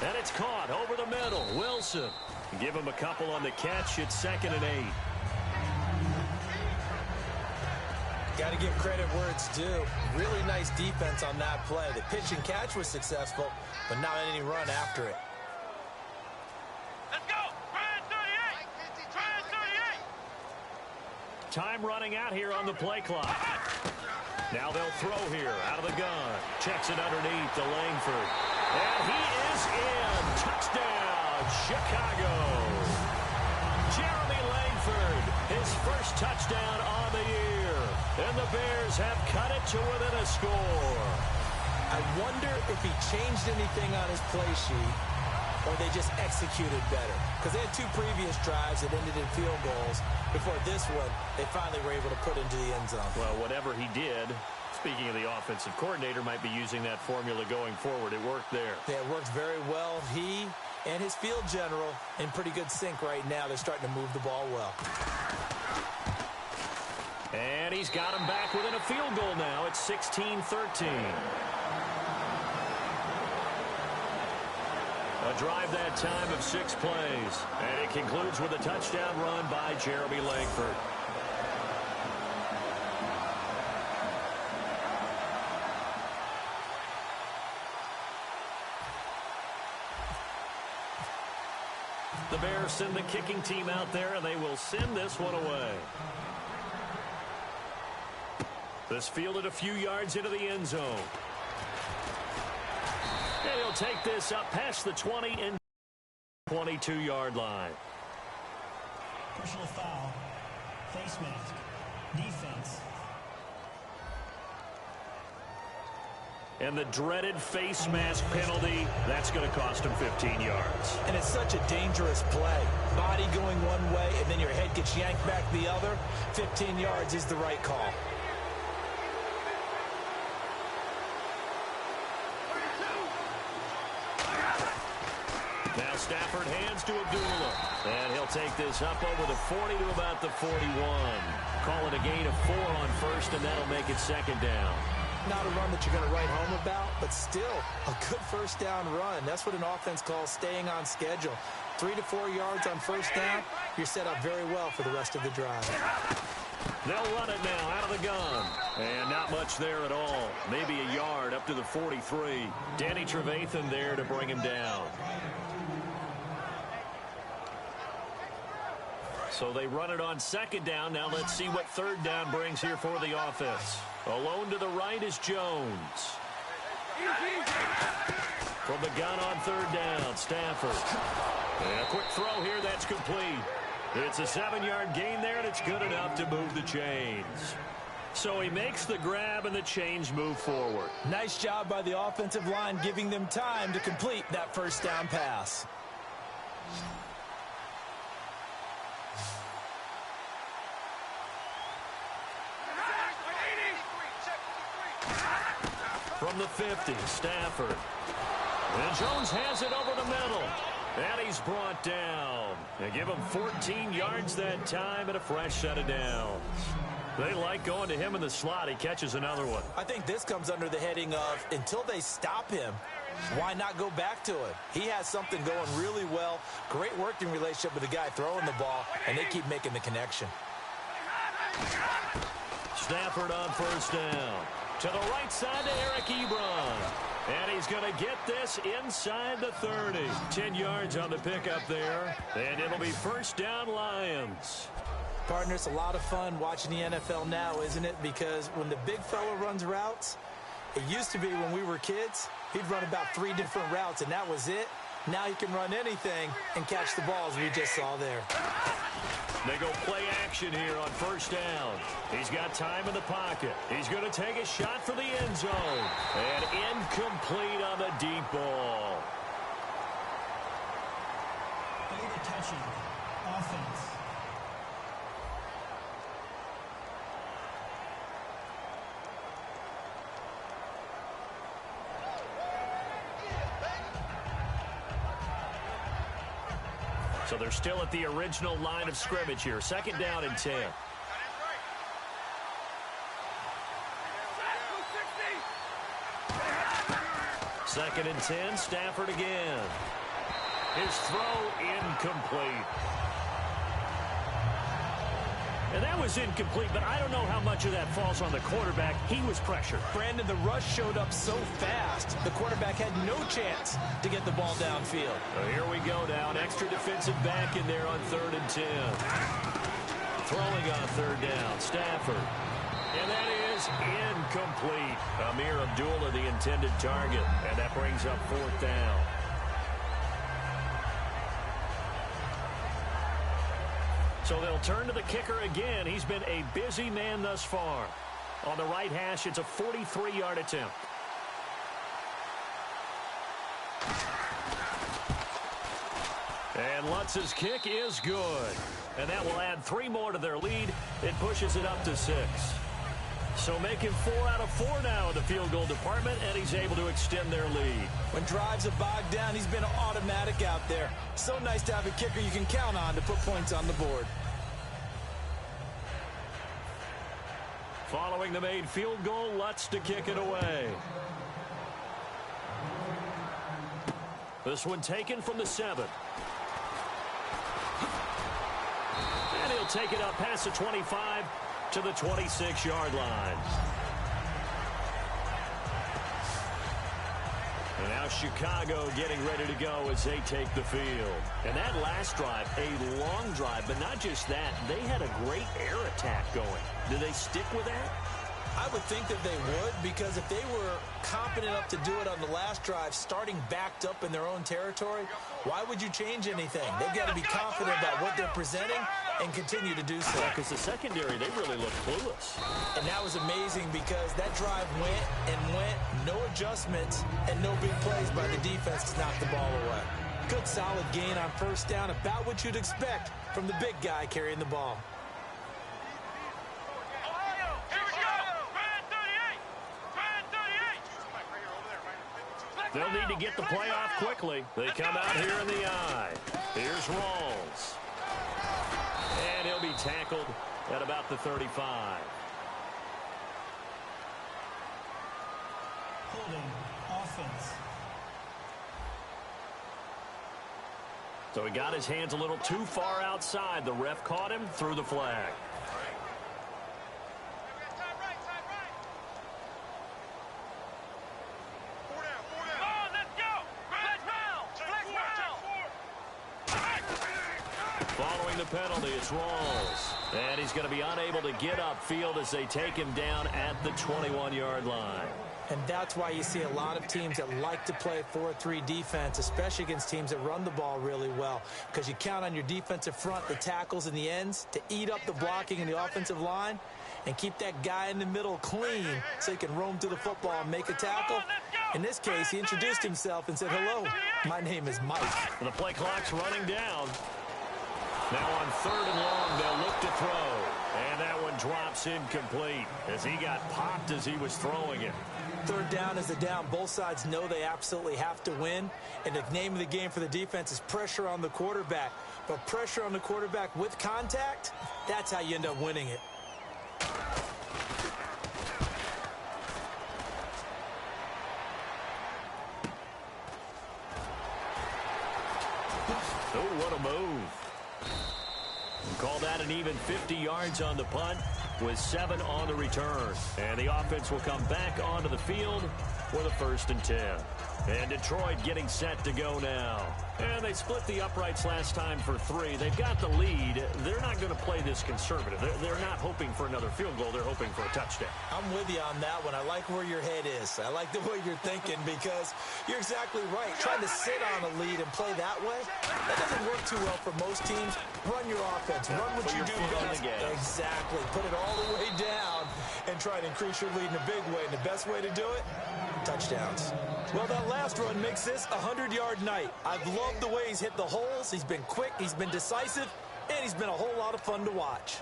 And it's caught over the middle. Wilson. Give him a couple on the catch. It's 2nd and 8. Got to give credit where it's due. Really nice defense on that play. The pitch and catch was successful, but not any run after it. Let's go! Try 38! Try 38! Time running out here on the play clock. Now they'll throw here out of the gun. Checks it underneath to Langford. And he is in. Touchdown, Chicago. Jeremy Langford, his first touchdown on the year. And the Bears have cut it to within a score. I wonder if he changed anything on his play sheet or they just executed better. Because they had 2 previous drives that ended in field goals. Before this one, they finally were able to put into the end zone. Well, whatever he did, speaking of the offensive coordinator, might be using that formula going forward. It worked there. Yeah, it worked very well. He and his field general in pretty good sync right now. They're starting to move the ball well. And he's got him back within a field goal now. It's 16-13. A drive that time of 6 plays. And it concludes with a touchdown run by Jeremy Langford. The Bears send the kicking team out there, and they will send this one away. This fielded a few yards into the end zone. And he'll take this up past the 20 and 22-yard line. Personal foul. Face mask. Defense. And the dreaded face mask penalty, that's going to cost him 15 yards. And it's such a dangerous play. Body going one way, and then your head gets yanked back the other. 15 yards is the right call. Stafford hands to Abdullah. And he'll take this up over the 40 to about the 41. Call it a gain of 4 on first, and that'll make it second down. Not a run that you're going to write home about, but still a good first down run. That's what an offense calls staying on schedule. 3 to 4 yards on first down, you're set up very well for the rest of the drive. They'll run it now out of the gun. And not much there at all. Maybe a yard up to the 43. Danny Trevathan there to bring him down. So they run it on second down. Now let's see what third down brings here for the offense. Alone to the right is Jones. From the gun on third down, Stafford. And a quick throw here, that's complete. It's a 7-yard gain there, and it's good enough to move the chains. So he makes the grab, and the chains move forward. Nice job by the offensive line, giving them time to complete that first down pass. From the 50, Stafford. And Jones has it over the middle. And he's brought down. They give him 14 yards that time and a fresh set of downs. They like going to him in the slot. He catches another one. I think this comes under the heading of until they stop him, why not go back to it? He has something going really well. Great working relationship with the guy throwing the ball, and they keep making the connection. Stafford on first down. To the right side to Eric Ebron. And he's going to get this inside the 30. 10 yards on the pickup there. And it'll be first down Lions. Partner, it's a lot of fun watching the NFL now, isn't it? Because when the big fella runs routes, it used to be when we were kids, he'd run about 3 different routes, and that was it. Now he can run anything and catch the balls we just saw there. They go play action here on first down. He's got time in the pocket. He's going to take a shot for the end zone. And incomplete on the deep ball. Over touching. Offense. So they're still at the original line of scrimmage here. Second down and 10. Second and 10, Stafford again. His throw incomplete. And that was incomplete, but I don't know how much of that falls on the quarterback. He was pressured. Brandon, the rush showed up so fast, the quarterback had no chance to get the ball downfield. So here we go now. An extra defensive back in there on 3rd and 10. Throwing on third down, Stafford. And that is incomplete. Amir Abdullah, the intended target. And that brings up 4th down. So they'll turn to the kicker again. He's been a busy man thus far. On the right hash, it's a 43-yard attempt. And Lutz's kick is good. And that will add 3 more to their lead. It pushes it up to 6. So making 4 out of 4 now in the field goal department, and he's able to extend their lead. When drives are bogged down, he's been automatic out there. So nice to have a kicker you can count on to put points on the board. Following the made field goal, Lutz to kick it away. This one taken from the 7. And he'll take it up past the 25 to the 26-yard line. And now Chicago getting ready to go as they take the field. And that last drive, a long drive, but not just that. They had a great air attack going. Do they stick with that? I would think that they would, because if they were confident enough to do it on the last drive, starting backed up in their own territory, why would you change anything? They've got to be confident about what they're presenting and continue to do so. Because the secondary, they really look clueless. And that was amazing because that drive went and went, no adjustments, and no big plays by the defense to knock the ball away. Good solid gain on first down, about what you'd expect from the big guy carrying the ball. They'll need to get the play off quickly. They come out here in the I. Here's Rawls. And he'll be tackled at about the 35. Holding offense. So he got his hands a little too far outside. The ref caught him, threw the flag. Following the penalty, it's Rawls. And he's going to be unable to get upfield as they take him down at the 21-yard line. And that's why you see a lot of teams that like to play 4-3 defense, especially against teams that run the ball really well, because you count on your defensive front, the tackles and the ends, to eat up the blocking in the offensive line and keep that guy in the middle clean so he can roam through the football and make a tackle. In this case, he introduced himself and said, "Hello, my name is Mike." The play clock's running down. Now on 3rd and long, they'll look to throw. And that one drops incomplete as he got popped as he was throwing it. 3rd down is the down. Both sides know they absolutely have to win. And the name of the game for the defense is pressure on the quarterback. But pressure on the quarterback with contact, that's how you end up winning it. Oh, what a move. Call that an even 50 yards on the punt with 7 on the return. And the offense will come back onto the field for the 1st and 10. And Detroit getting set to go now. And they split the uprights last time for 3. They've got the lead. They're not going to play this conservative. They're not hoping for another field goal. They're hoping for a touchdown. I'm with you on that one. I like where your head is. I like the way you're thinking because you're exactly right. Trying to sit on a lead and play that way, that doesn't work too well for most teams. Run your offense. Run what you do best. Exactly. Put it all the way down and try to increase your lead in a big way. And the best way to do it, touchdowns. Well, that last run makes this a 100-yard night. I've loved the way he's hit the holes. He's been quick, he's been decisive, and he's been a whole lot of fun to watch.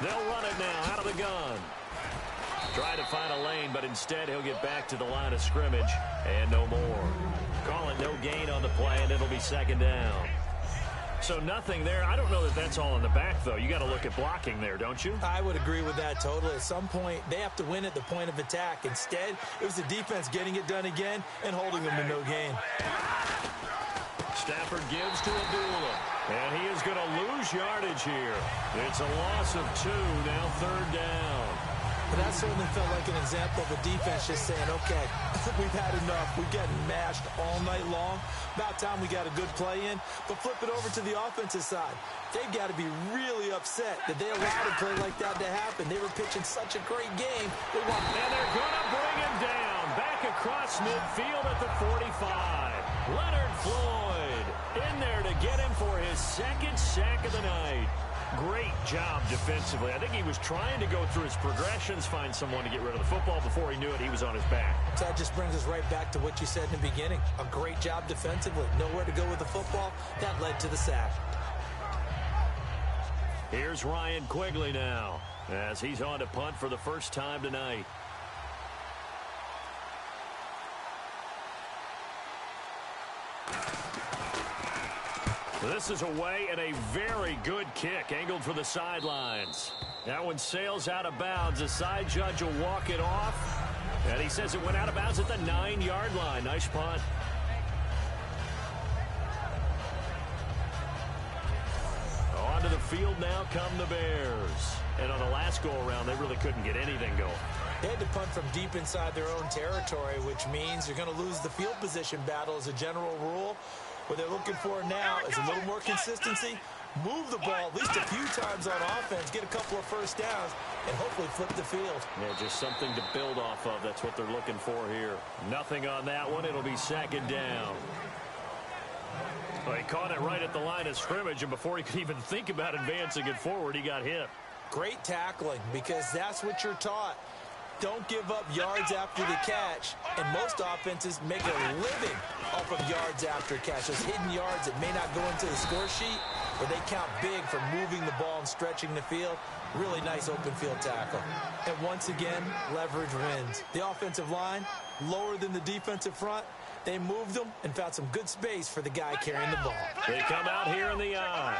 They'll run it now out of the gun. Try to find a lane, but instead he'll get back to the line of scrimmage and no more. Call it no gain on the play, and it'll be 2nd down. So nothing there. I don't know that that's all in the back, though. You got to look at blocking there, don't you? I would agree with that totally. At some point, they have to win at the point of attack. Instead, it was the defense getting it done again and holding them to no gain. Stafford gives to Abdullah, and he is going to lose yardage here. It's a loss of 2, now 3rd down. But that certainly felt like an example of a defense just saying, okay, we've had enough. We're getting mashed all night long. About time we got a good play in. But flip it over to the offensive side. They've got to be really upset that they allowed a play like that to happen. They were pitching such a great game. And they're going to bring him down. Back across midfield at the 45. Leonard Floyd in there to get him for his 2nd sack of the night. Great job defensively. I think he was trying to go through his progressions, find someone to get rid of the football. Before he knew it, he was on his back. So that just brings us right back to what you said in the beginning. A great job defensively. Nowhere to go with the football. That led to the sack. Here's Ryan Quigley now as he's on to punt for the first time tonight. This is away and a very good kick angled for the sidelines. That one sails out of bounds. The side judge will walk it off. And he says it went out of bounds at the 9-yard line. Nice punt. Onto the field now come the Bears. And on the last go-around, they really couldn't get anything going. They had to punt from deep inside their own territory, which means you're going to lose the field position battle as a general rule. What they're looking for now is a little more consistency, move the ball at least a few times on offense, get a couple of first downs, and hopefully flip the field. Yeah, just something to build off of. That's what they're looking for here. Nothing on that one. It'll be 2nd down. Well, he caught it right at the line of scrimmage, and before he could even think about advancing it forward, he got hit. Great tackling, because that's what you're taught. Don't give up yards after the catch, and most offenses make a living off of yards after catch. Those hidden yards that may not go into the score sheet, where they count big for moving the ball and stretching the field. Really nice open field tackle. And once again, leverage wins. The offensive line, lower than the defensive front. They moved them and found some good space for the guy carrying the ball. They come out here in the eye.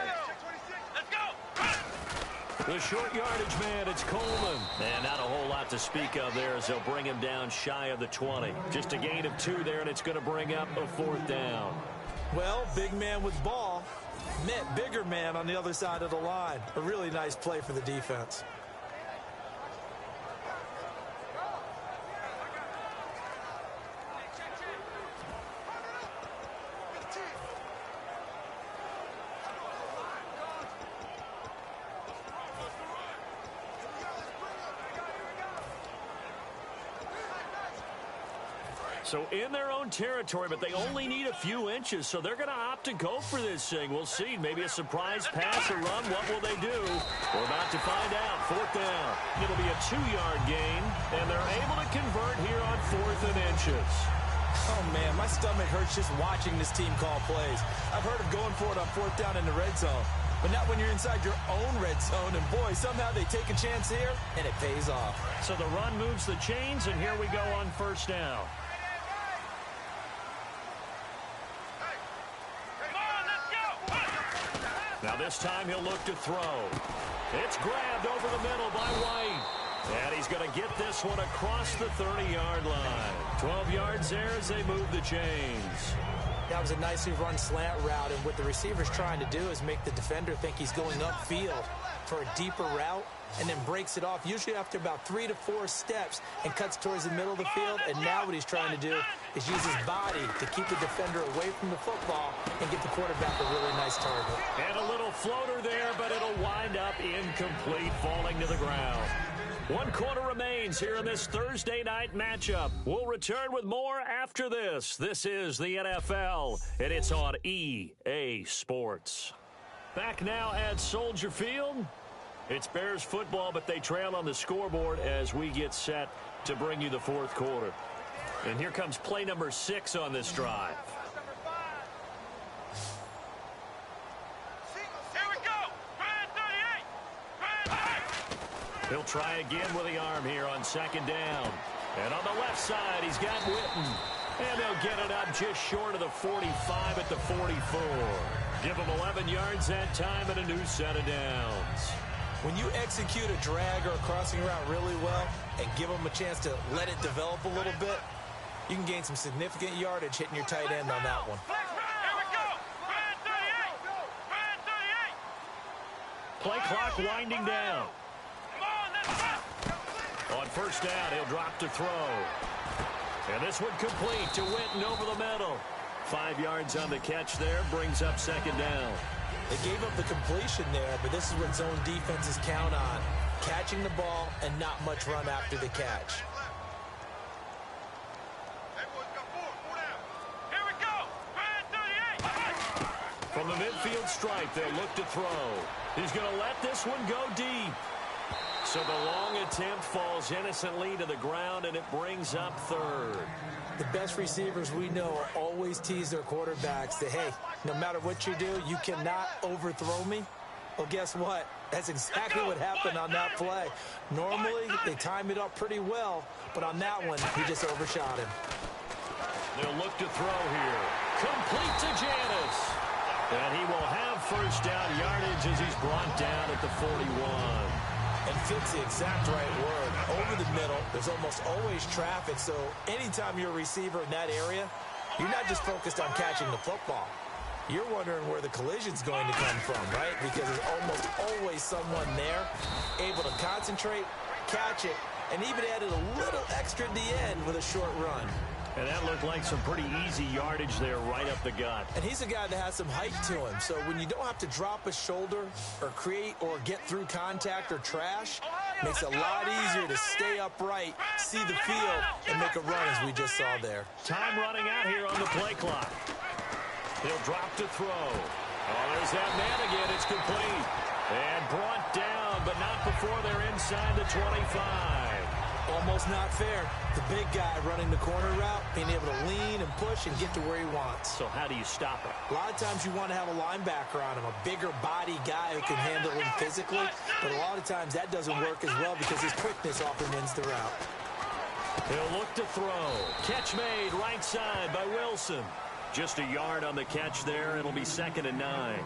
The short yardage man, it's Coleman. And not a whole lot to speak of there as they'll bring him down shy of the 20. Just a gain of 2 there, and it's going to bring up a 4th down. Well, big man with ball met bigger man on the other side of the line. A really nice play for the defense. So in their own territory, but they only need a few inches, so they're going to opt to go for this thing. We'll see. Maybe a surprise pass or run. What will they do? We're about to find out. 4th down. It'll be a 2-yard gain, and they're able to convert here on 4th and inches. Oh, man, my stomach hurts just watching this team call plays. I've heard of going for it on 4th down in the red zone, but not when you're inside your own red zone. And, boy, somehow they take a chance here, and it pays off. So the run moves the chains, and here we go on 1st down. Now this time he'll look to throw. It's grabbed over the middle by White. And he's going to get this one across the 30-yard line. 12 yards there as they move the chains. That was a nicely run slant route, and what the receiver's trying to do is make the defender think he's going upfield for a deeper route, and then breaks it off, usually after about 3 to 4 steps, and cuts towards the middle of the field. And now what he's trying to do is use his body to keep the defender away from the football and get the quarterback a really nice target. And a little floater there, but it'll wind up incomplete, falling to the ground. 1 quarter remains here in this Thursday night matchup. We'll return with more after this. This is the NFL, and it's on EA Sports. Back now at Soldier Field. It's Bears football, but they trail on the scoreboard as we get set to bring you the 4th quarter. And here comes play number 6 on this drive. Here we go. Brand 38. He'll try again with the arm here on 2nd down. And on the left side, he's got Witten. And they'll get it up just short of the 45 at the 44. Give him 11 yards that time and a new set of downs. When you execute a drag or a crossing route really well and give them a chance to let it develop a little bit, you can gain some significant yardage hitting your tight end on that one. Here we go. Brand 38. Brand 38. Play clock winding down. Come on, let's go. On 1st down, he'll drop to throw. And this one complete to Witten over the middle. 5 yards on the catch there, brings up 2nd down. They gave up the completion there, but this is what zone defenses count on. Catching the ball and not much run after the catch. Here we go. Brand 38. From the midfield stripe, they'll look to throw. He's going to let this one go deep. So the long attempt falls innocently to the ground, and it brings up 3rd. The best receivers we know always tease their quarterbacks that, hey, no matter what you do, you cannot overthrow me. Well, guess what? That's exactly what happened on that play. Normally, they time it up pretty well, but on that one, he just overshot him. They'll look to throw here. Complete to Janis. And he will have 1st down yardage as he's brought down at the 41. And fits the exact right word. Over the middle, there's almost always traffic, so anytime you're a receiver in that area, you're not just focused on catching the football. You're wondering where the collision's going to come from, right? Because there's almost always someone there able to concentrate, catch it, and even added a little extra at the end with a short run. And that looked like some pretty easy yardage there right up the gut. And he's a guy that has some height to him. So when you don't have to drop a shoulder or create or get through contact or trash, makes it a lot easier to stay upright, see the field, and make a run as we just saw there. Time running out here on the play clock. He'll drop to throw. Oh, there's that man again. It's complete. And brought down, but not before they're inside the 25. Almost not fair. The big guy running the corner route, being able to lean and and push and get to where he wants. So how do you stop him? A lot of times you want to have a linebacker on him, a bigger body guy who can handle him physically, but a lot of times that doesn't work as well because his quickness often wins the route. He'll look to throw. Catch made right side by Wilson. Just a yard on the catch there. It'll be 2nd and 9.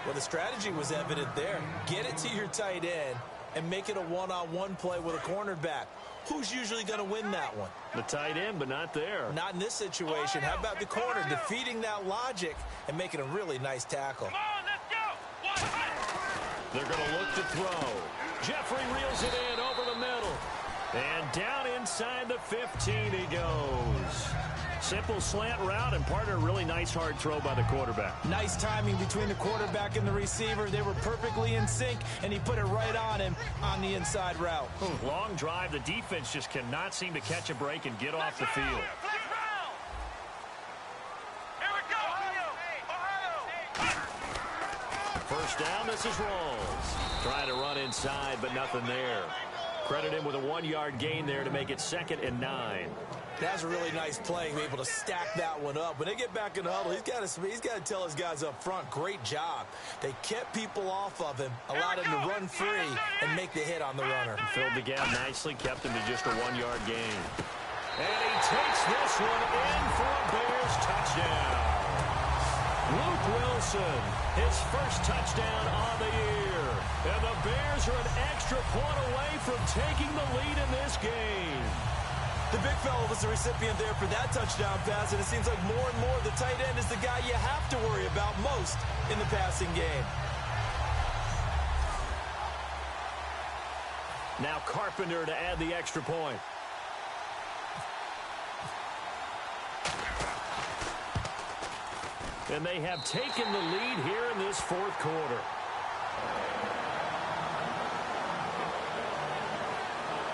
Well, the strategy was evident there. Get it to your tight end and make it a one-on-one play with a cornerback. Who's usually going to win that one? The tight end, but not there. Not in this situation. How about the corner defeating that logic and making a really nice tackle? Come on, let's go. They're going to look to throw. Jeffrey reels it in over the middle. And down inside the 15 he goes. Simple slant route, and partner, a really nice hard throw by the quarterback. Nice timing between the quarterback and the receiver. They were perfectly in sync, and he put it right on him on the inside route. Long drive. The defense just cannot seem to catch a break and get off the field. Flex round. Here we go. Ohio. First down, this is Rawls. Trying to run inside, but nothing there. Credit him with a 1-yard gain there to make it 2nd and 9. That's a really nice play, be able to stack that one up. When they get back in the huddle, he's got to tell his guys up front, great job. They kept people off of him, allowed him to run free and make the hit on the runner. Filled the gap nicely, kept him to just a 1-yard gain. And he takes this one in for a Bears touchdown. Luke Wilson, his first touchdown on the year. And the Bears are an extra point away from taking the lead in this game. The big fella was the recipient there for that touchdown pass, and it seems like more and more the tight end is the guy you have to worry about most in the passing game. Now Carpenter to add the extra point. And they have taken the lead here in this 4th quarter.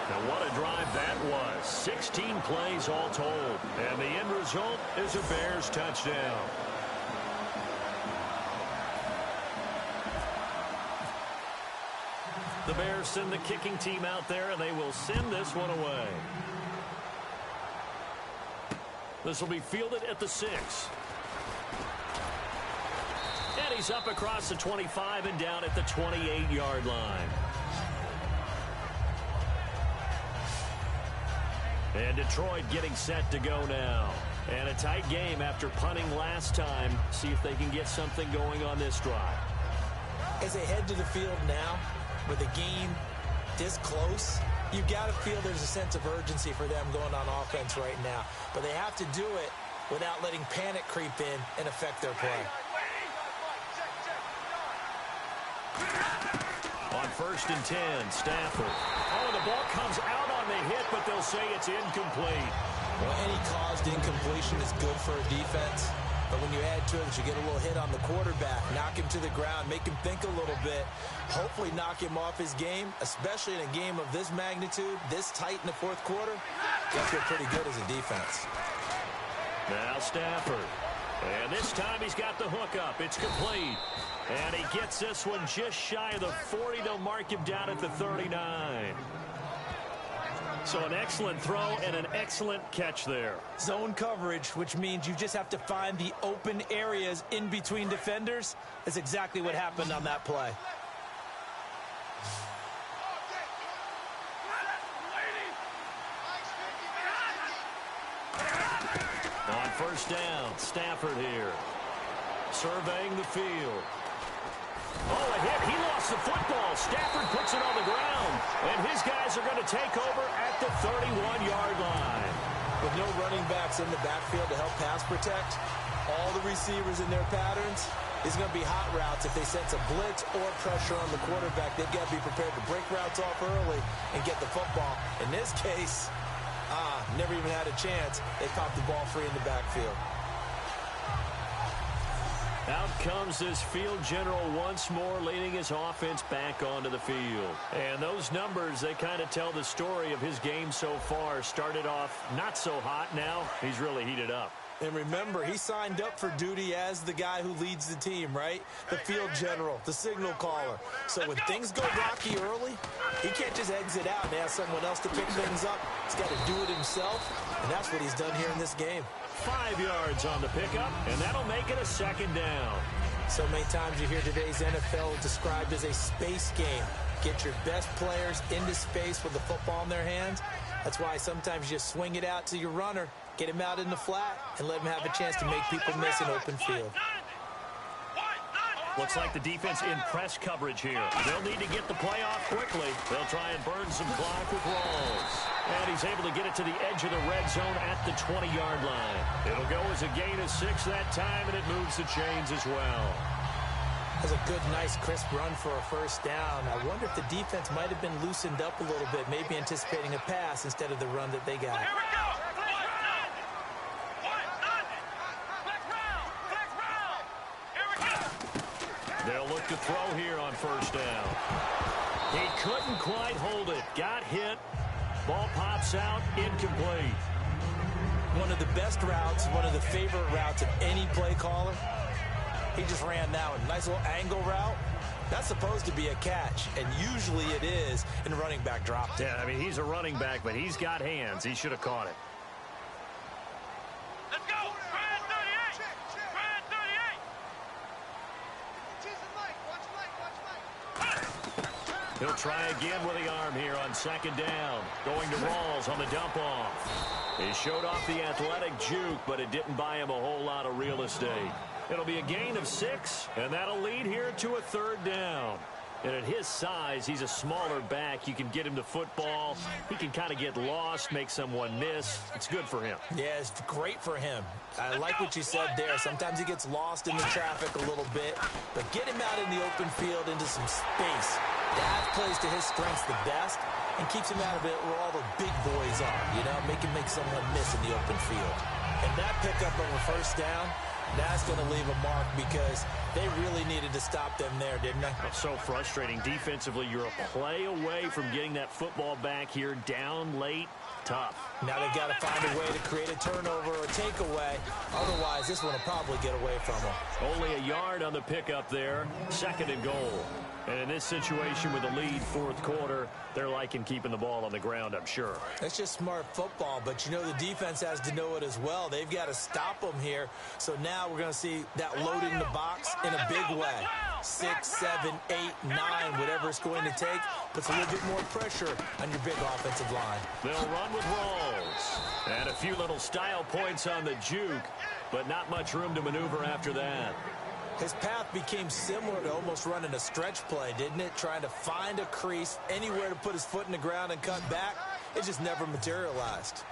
Now what a drive that was. 16 plays all told. And the end result is a Bears touchdown. The Bears send the kicking team out there, and they will send this one away. This will be fielded at the 6. And he's up across the 25 and down at the 28-yard line. And Detroit getting set to go now. And a tight game after punting last time. See if they can get something going on this drive. As they head to the field now, with the game this close, you've got to feel there's a sense of urgency for them going on offense right now. But they have to do it without letting panic creep in and affect their play. On 1st and 10, Stafford. Oh, the ball comes out on the hit, but they'll say it's incomplete. Well, any caused incompletion is good for a defense. But when you add to it that you get a little hit on the quarterback, knock him to the ground, make him think a little bit, hopefully knock him off his game, especially in a game of this magnitude, this tight in the 4th quarter, that feel pretty good as a defense. Now Stafford. And this time he's got the hook up. It's complete. And he gets this one just shy of the 40. They'll mark him down at the 39. So an excellent throw and an excellent catch there. Zone coverage, which means you just have to find the open areas in between defenders. That's exactly what happened on that play. On 1st down, Stafford here. Surveying the field. Oh, a hit. He lost the football. Stafford puts it on the ground. And his guys are going to take over at the 31-yard line. With no running backs in the backfield to help pass protect, all the receivers in their patterns, it's going to be hot routes. If they sense a blitz or pressure on the quarterback, they've got to be prepared to break routes off early and get the football. In this case, never even had a chance. They popped the ball free in the backfield. Out comes this field general once more, leading his offense back onto the field. And those numbers, they kind of tell the story of his game so far. Started off not so hot. Now he's really heated up. And remember, he signed up for duty as the guy who leads the team, right? The field general, the signal caller. So when things go rocky early, he can't just exit out and ask someone else to pick things up. He's got to do it himself, and that's what he's done here in this game. 5 yards on the pickup, and that'll make it a second down. So many times you hear today's NFL described as a space game. Get your best players into space with the football in their hands. That's why sometimes you just swing it out to your runner, get him out in the flat, and let him have a chance to make people miss an open field. Looks like the defense in press coverage here. They'll need to get the play off quickly. They'll try and burn some clock with Rawls. And he's able to get it to the edge of the red zone at the 20-yard line. It'll go as a gain of 6 that time, and it moves the chains as well. That's a good, nice, crisp run for a first down. I wonder if the defense might have been loosened up a little bit, maybe anticipating a pass instead of the run that they got. Here we go. Flex round. Flex round. Here we go. They'll look to throw here on first down. He couldn't quite hold it. Got hit. Ball pops out. Incomplete. One of the best routes, one of the favorite routes of any play caller. He just ran that one. Nice little angle route. That's supposed to be a catch, and usually it is in running back drop. Yeah, I mean, he's a running back, but he's got hands. He should have caught it. Let's go. Brad 38. Brad 38. He'll try again with the arm here on second down. Going to Rawls on the dump off. He showed off the athletic juke, but it didn't buy him a whole lot of real estate. It'll be a gain of 6, and that'll lead here to a third down. And at his size, he's a smaller back. You can get him to football. He can kind of get lost, make someone miss. It's good for him. Yeah, it's great for him. I like what you said there. Sometimes he gets lost in the traffic a little bit, but get him out in the open field into some space. That plays to his strengths the best and keeps him out of it where all the big boys are, you know, make someone miss in the open field. And that pickup of a first down, that's going to leave a mark because they really needed to stop them there, didn't they? Oh, so frustrating. Defensively, you're a play away from getting that football back here down late. Tough. Now they've got to find a way to create a turnover or a takeaway. Otherwise, this one will probably get away from them. Only a yard on the pickup there. 2nd and goal. And in this situation with a lead fourth quarter, they're liking keeping the ball on the ground, I'm sure. That's just smart football, but you know the defense has to know it as well. They've got to stop them here. So now we're going to see that loading the box in a big way. 6, 7, 8, 9, whatever it's going to take, puts a little bit more pressure on your big offensive line. They'll run with Rawls. And a few little style points on the juke, but not much room to maneuver after that. His path became similar to almost running a stretch play, didn't it? Trying to find a crease, anywhere to put his foot in the ground and cut back. It just never materialized.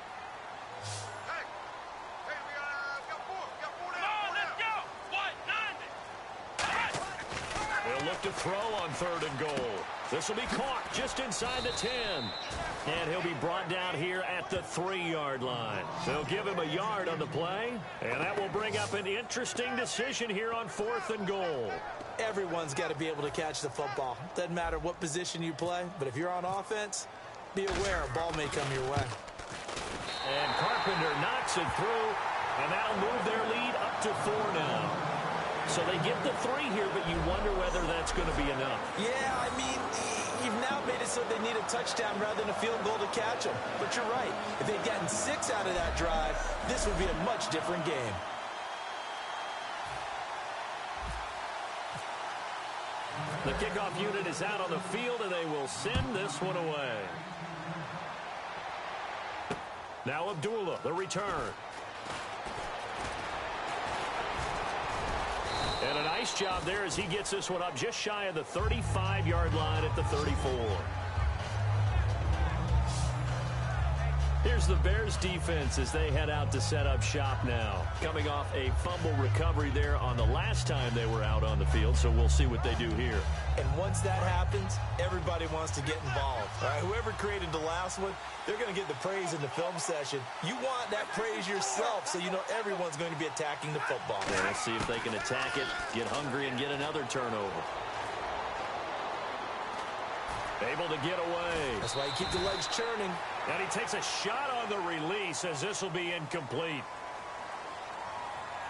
They'll look to throw on 3rd and goal. This will be caught just inside the 10. And he'll be brought down here at the 3-yard line. They'll give him a yard on the play. And that will bring up an interesting decision here on 4th and goal. Everyone's got to be able to catch the football. Doesn't matter what position you play, but if you're on offense, be aware a ball may come your way. And Carpenter knocks it through, and that'll move their lead up to 4 now. So they get the 3 here, but you wonder whether that's going to be enough. Yeah, I mean, you've now made it so they need a touchdown rather than a field goal to catch them. But you're right. If they'd gotten 6 out of that drive, this would be a much different game. The kickoff unit is out on the field, and they will send this one away. Now Abdullah, the return. And a nice job there as he gets this one up just shy of the 35-yard line at the 34. Here's the Bears defense as they head out to set up shop now. Coming off a fumble recovery there on the last time they were out on the field, so we'll see what they do here. And once that happens, everybody wants to get involved. All right, whoever created the last one, they're going to get the praise in the film session. You want that praise yourself, so you know everyone's going to be attacking the football. Yeah, let's see if they can attack it, get hungry, and get another turnover. Able to get away. That's why you keep the legs churning. And he takes a shot on the release as this will be incomplete.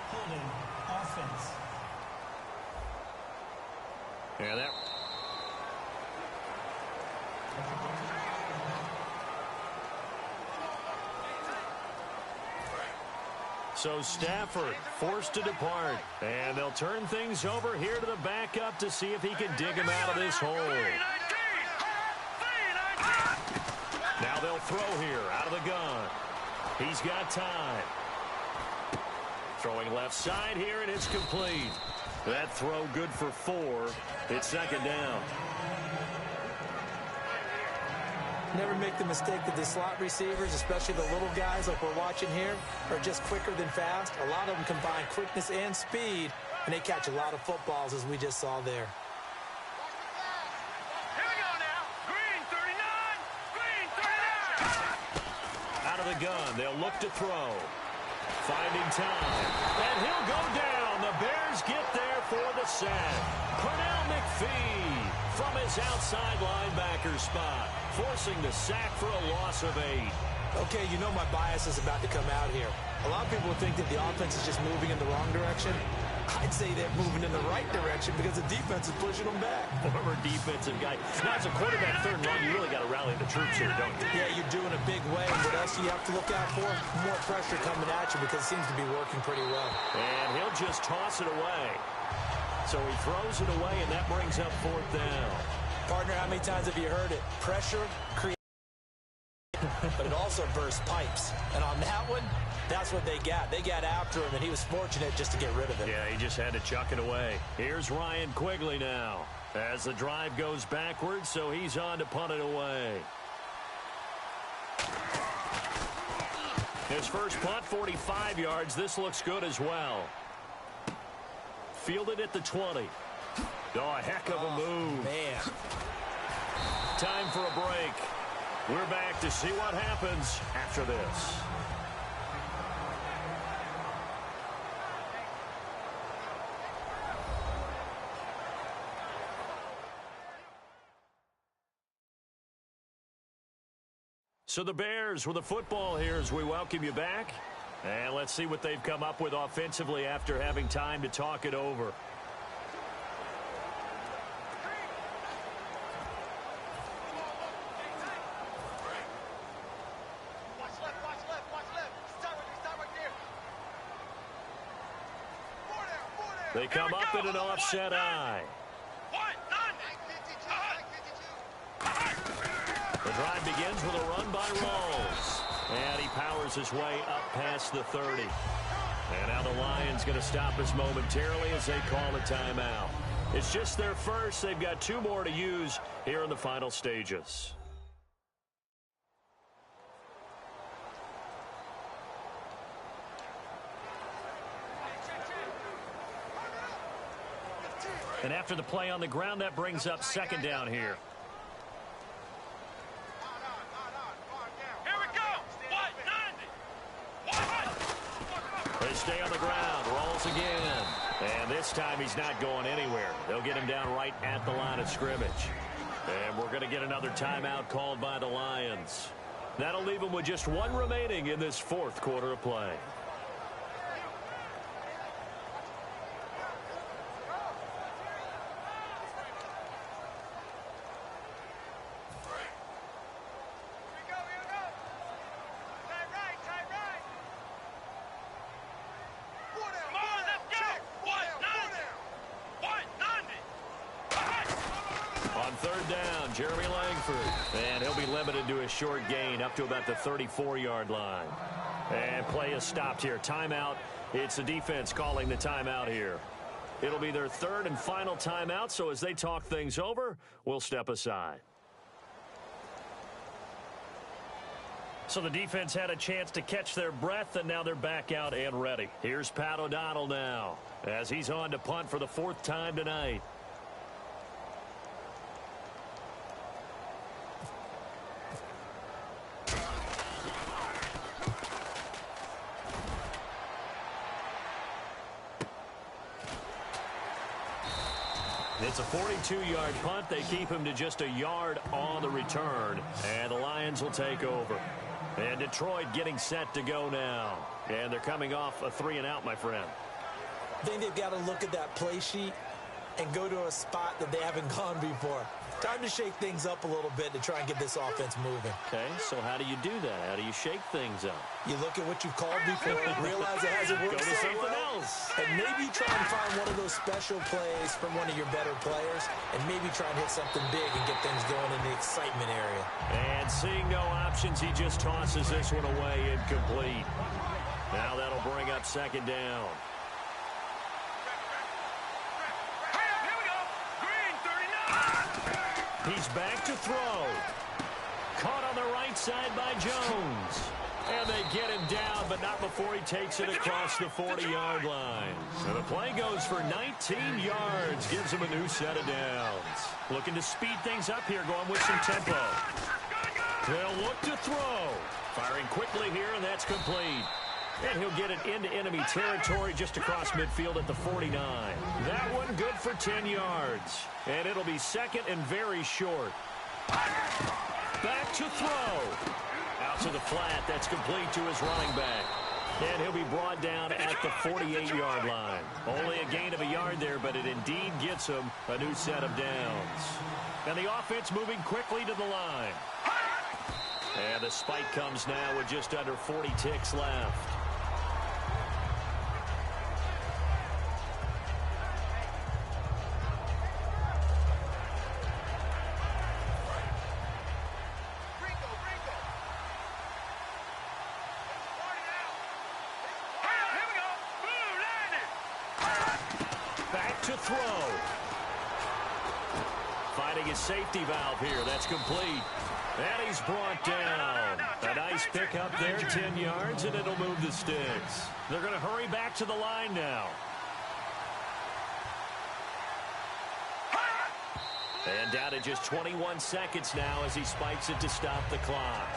Holding offense. Yeah, that. So Stafford forced to depart. And they'll turn things over here to the backup to see if he can dig him out of this hole. Now they'll throw here out of the gun. He's got time. Throwing left side here, and it's complete. That throw good for 4. It's second down. Never make the mistake that the slot receivers, especially the little guys like we're watching here, are just quicker than fast. A lot of them combine quickness and speed, and they catch a lot of footballs, as we just saw there. Here we go now. Green 39. Green 39. Out of the gun, they'll look to throw. Finding time. And he'll go down. The Bears get there for the sack. Pernell McPhee from his outside linebacker spot, forcing the sack for a loss of 8. Okay, you know my bias is about to come out here. A lot of people think that the offense is just moving in the wrong direction. I'd say they're moving in the right direction because the defense is pushing them back. Former defensive guy. Now, as a quarterback, third and long, you really got to rally the troops here, don't you? Yeah, you're doing a big way. What else do you have to look out for? More pressure coming at you because it seems to be working pretty well. And he'll just toss it away. So he throws it away, and that brings up 4th down. Partner, how many times have you heard it? Pressure creates, but it also bursts pipes. And on that one, that's what they got. They got after him, and he was fortunate just to get rid of it. Yeah, he just had to chuck it away. Here's Ryan Quigley now as the drive goes backwards, so he's on to punt it away. His first punt, 45 yards. This looks good as well. Fielded at the 20. Oh, a heck of a move. Man. Time for a break. We're back to see what happens after this. So the Bears with the football here as we welcome you back. And let's see what they've come up with offensively after having time to talk it over. They come up in an offset eye. The drive begins with a run by Rawls. And he powers his way up past the 30. And now the Lions going to stop us momentarily as they call a timeout. It's just their first. They've got 2 more to use here in the final stages. And after the play on the ground, that brings up second down here. Here we go. They stay on the ground. Rolls again. And this time he's not going anywhere. They'll get him down right at the line of scrimmage. And we're going to get another timeout called by the Lions. That'll leave them with just 1 remaining in this 4th quarter of play. Jeremy Langford, and he'll be limited to a short gain up to about the 34-yard line. And play is stopped here. Timeout. It's the defense calling the timeout here. It'll be their 3rd and final timeout, so as they talk things over, we'll step aside. So the defense had a chance to catch their breath, and now they're back out and ready. Here's Pat O'Donnell now as he's on to punt for the 4th time tonight. It's a 42-yard punt. They keep him to just a yard on the return. And the Lions will take over. And Detroit getting set to go now. And they're coming off a 3-and-out, my friend. I think they've got to look at that play sheet and go to a spot that they haven't gone before. Time to shake things up a little bit to try and get this offense moving. Okay, so how do you do that? How do you shake things up? You look at what you've called before, realize it hasn't worked Go to so something well, else. and maybe try and find one of those special plays from one of your better players, and maybe try and hit something big and get things going in the excitement area. And seeing no options, he just tosses this one away incomplete. Now that'll bring up second down. Here we go. Green 39. He's back to throw. Caught on the right side by Jones. And they get him down, but not before he takes it across the 40-yard line. So the play goes for 19 yards, gives him a new set of downs. Looking to speed things up here, going with some tempo. They'll look to throw. Firing quickly here, and that's complete. And he'll get it into enemy territory just across midfield at the 49. That one good for 10 yards. And it'll be second and very short. Back to throw. Out to the flat. That's complete to his running back. And he'll be brought down at the 48-yard line. Only a gain of a yard there, but it indeed gets him a new set of downs. And the offense moving quickly to the line. And the spike comes now with just under 40 ticks left. To throw. Finding his safety valve here. That's complete. And he's brought down. A nice pickup there, 10 yards, and it'll move the sticks. They're going to hurry back to the line now. And down to just 21 seconds now as he spikes it to stop the clock.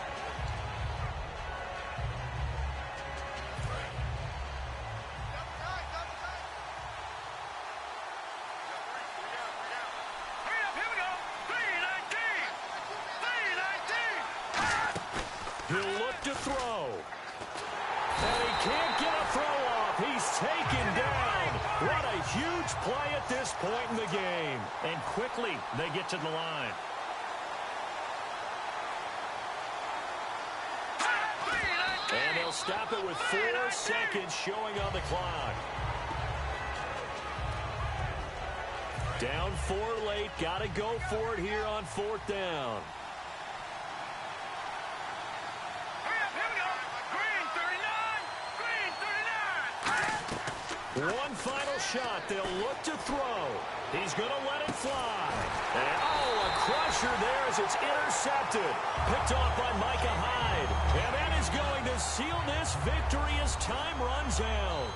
He'll look to throw. And he can't get a throw off. He's taken down. What a huge play at this point in the game. And quickly, they get to the line. And they'll stop it with 4 seconds showing on the clock. Down 4 late. Got to go for it here on 4th down. One final shot. They'll look to throw. He's going to let it fly. And, a crusher there as it's intercepted. Picked off by Micah Hyde. And that is going to seal this victory as time runs out.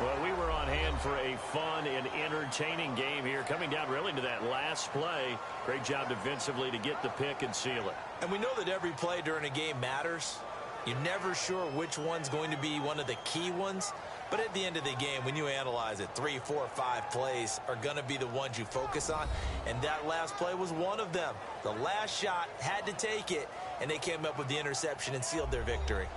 Well, we were on hand for a fun and entertaining game here, coming down really to that last play. Great job defensively to get the pick and seal it. And we know that every play during a game matters. You're never sure which one's going to be one of the key ones. But at the end of the game, when you analyze it, 3, 4, 5 plays are going to be the ones you focus on. And that last play was one of them. The last shot had to take it, and they came up with the interception and sealed their victory.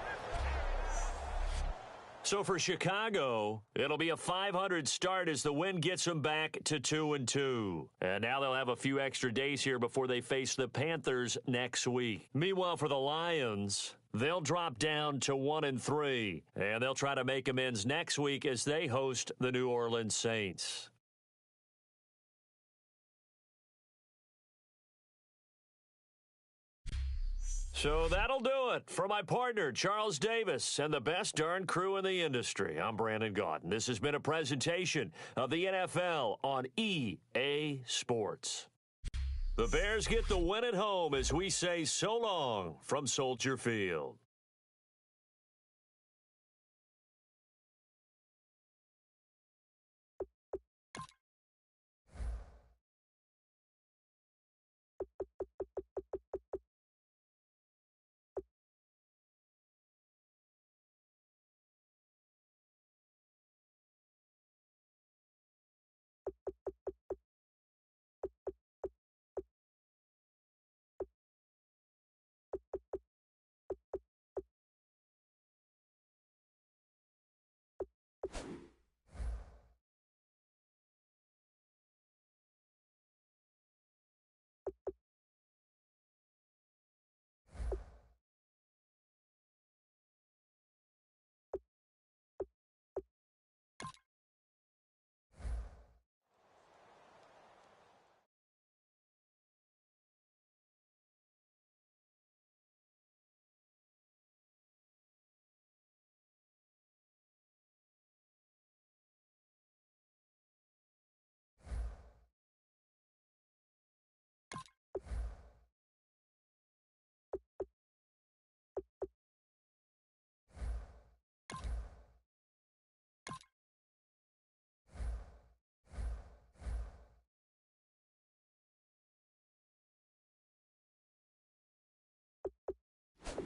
So for Chicago, it'll be a .500 start as the win gets them back to 2-2. And now they'll have a few extra days here before they face the Panthers next week. Meanwhile, for the Lions, they'll drop down to 1-3. And they'll try to make amends next week as they host the New Orleans Saints. So that'll do it. For my partner, Charles Davis, and the best darn crew in the industry, I'm Brandon Gaudin. This has been a presentation of the NFL on EA Sports. The Bears get the win at home as we say so long from Soldier Field.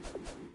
Bye.